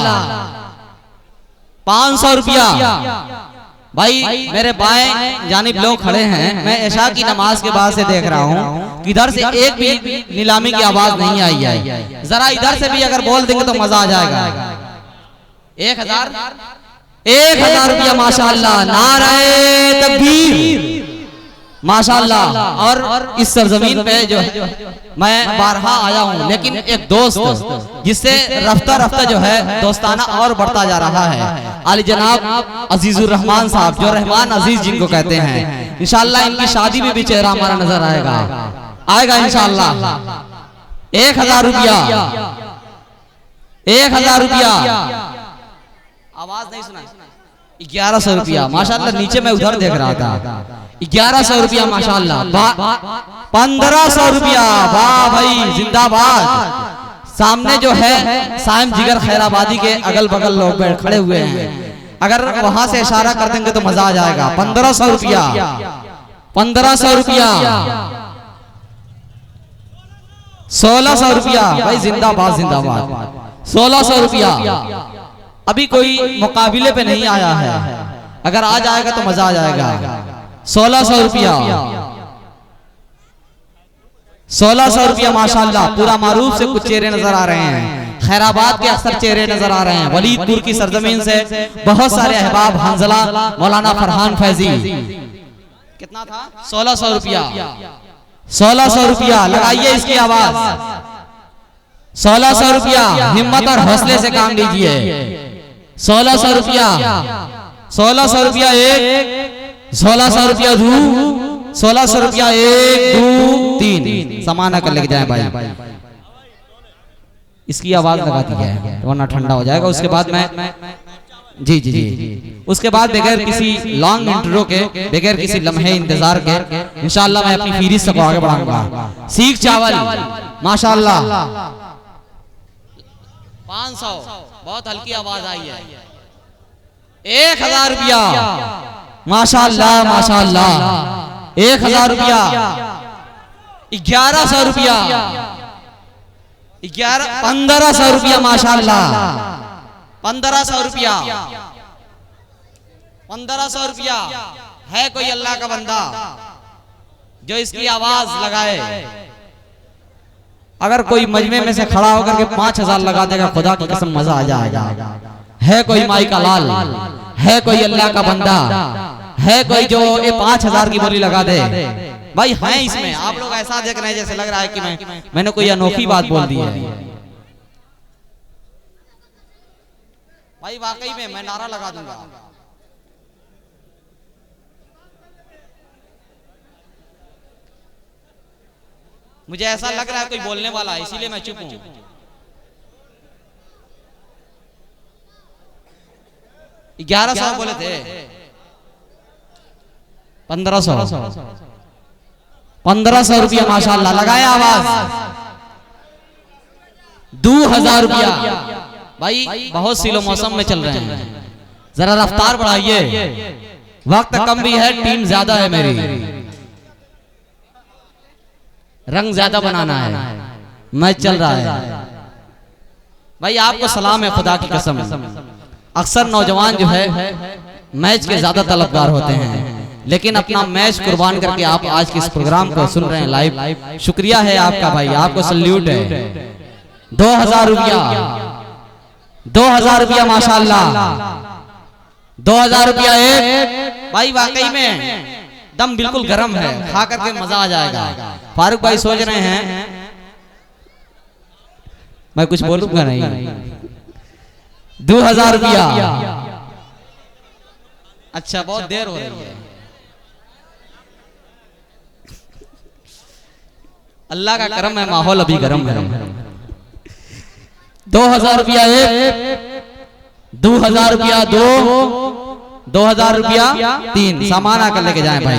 500 रुपया। भाई मेरे बाएं जानिब लोग खड़े हैं, मैं इशा की नमाज के बाद से देख रहा हूँ इधर से एक भी नीलामी की आवाज नहीं आई है। जरा इधर से भी अगर बोल देंगे तो मजा आ जाएगा। 1000 रुपया माशाल्लाह, नारे तकबीर माशाल्लाह। और इस सरजमीन पे जो मैं बारहा आया हूँ, लेकिन एक दोस्त जिससे रफ्ता रफ्ता जो है दोस्ताना और बढ़ता जा रहा है, आली जनाब अजीजुर रहमान साहब, जो रहमान अजीज जिनको कहते हैं। इंशाल्लाह इनकी शादी में भी चेहरा हमारा नजर आएगा इंशाल्लाह। 1000 रुपया, 1000 रुपया, आवाज नहीं सुना, 1100 रुपया माशाल्लाह। नीचे मैं उधर देख रहा था, 1100 रुपया माशाल्लाह। 1500 रुपया, वाह भाई जिंदाबाद। सामने जो है साइम जिगर खैराबादी के अगल बगल लोग खड़े हुए हैं, अगर वहां से इशारा कर देंगे तो मजा आ जाएगा। 1500 रुपया, 1500 रुपया, 1600 रुपया, भाई जिंदाबाद जिंदाबाद। 1600 रुपया, अभी कोई मुकाबले पे नहीं आया है, अगर आ जाएगा तो मजा आ जाएगा। 1600 रुपया, 1600 रुपया माशाल्लाह। पूरा मारूफ से कुछ चेहरे नजर आ रहे हैं, खैराबाद के अक्सर चेहरे नजर आ रहे हैं। वलीदपुर की सरजमीन से बहुत सारे अहबाब, हंजला, मौलाना फरहान फैजी। कितना था? 1600 रुपया, 1600 रुपया, लगाइए इसकी आवाज। 1600 रुपया, हिम्मत और हौसले से काम लीजिए। 1600 रुपया, 1600 रुपया एक, 1600 रुपया दो, 1600 रुपया 1 2 3, समाना कर लेके जाए भाई। इसकी आवाज लगा दी है वरना ठंडा हो जाएगा। उसके बाद मैं जी जी जी, उसके बाद बगैर किसी लॉन्ग इंट्रो के, बगैर किसी लम्हे इंतजार के इंशाल्लाह मैं अपनी फीरिस्त को आगे बढ़ाऊंगा। सीख चावल माशाल्लाह 500, बहुत हल्की आवाज आई है। 1000 रुपया माशाल्लाह माशाल्लाह, 1000 रुपया, 1100 रुपया, 1500 रुपया माशाल्लाह, 1500 रुपया, 1500 रुपया। है कोई अल्लाह का बंदा जो इसकी आवाज लगाए? अगर कोई मजमे में से खड़ा होकर के 5000 लगा देगा, खुदा की कसम मजा आ जाएगा। है कोई माई का लाल, है कोई अल्लाह का बंदा, है कोई जो ये 5000 की बोली लगा दे? भाई हैं इसमें, आप लोग ऐसा देख रहे हैं जैसे लग रहा है कि मैंने कोई अनोखी बात बोल दी है। भाई वाकई में मैं नारा लगा दूंगा। मुझे ऐसा लग रहा है कोई बोलने वाला है, इसीलिए मैं चुप हूं। ये 1100 बोले थे, 1500 रुपया माशाल्लाह। लगाया आवाज। 2000 रुपया। भाई बहुत सिलो मौसम में चल रहे हैं, जरा रफ्तार बढ़ाइए, वक्त कम भी है, टीम ज्यादा है मेरी, रंग ज्यादा बनाना है, मैच चल रहा है। भाई आपको सलाम है, खुदा की कसम। अक्सर नौजवान जो है मैच के ज्यादा तलबगार होते हैं, लेकिन अपना मैच कुर्बान करके आप आज के इस प्रोग्राम को सुन रहे हैं लाइव। शुक्रिया है आपका भाई, आपको सल्यूट है। 2000 रुपया, 2000 रुपया माशाल्लाह, 2000 रुपया एक। भाई वाकई में दम बिल्कुल गर्म है, खा करके मजा आ जाएगा। फारूक भाई सोच रहे हैं मैं कुछ बोलूंगा नहीं। 2000 रुपया। अच्छा बहुत देर हो रही है, अल्लाह का करम है, माहौल अभी गर्म है। 2000 रुपया एक, 2000 रुपया दो, 2000 रुपया 3, सामान आकर लेके जाएं भाई।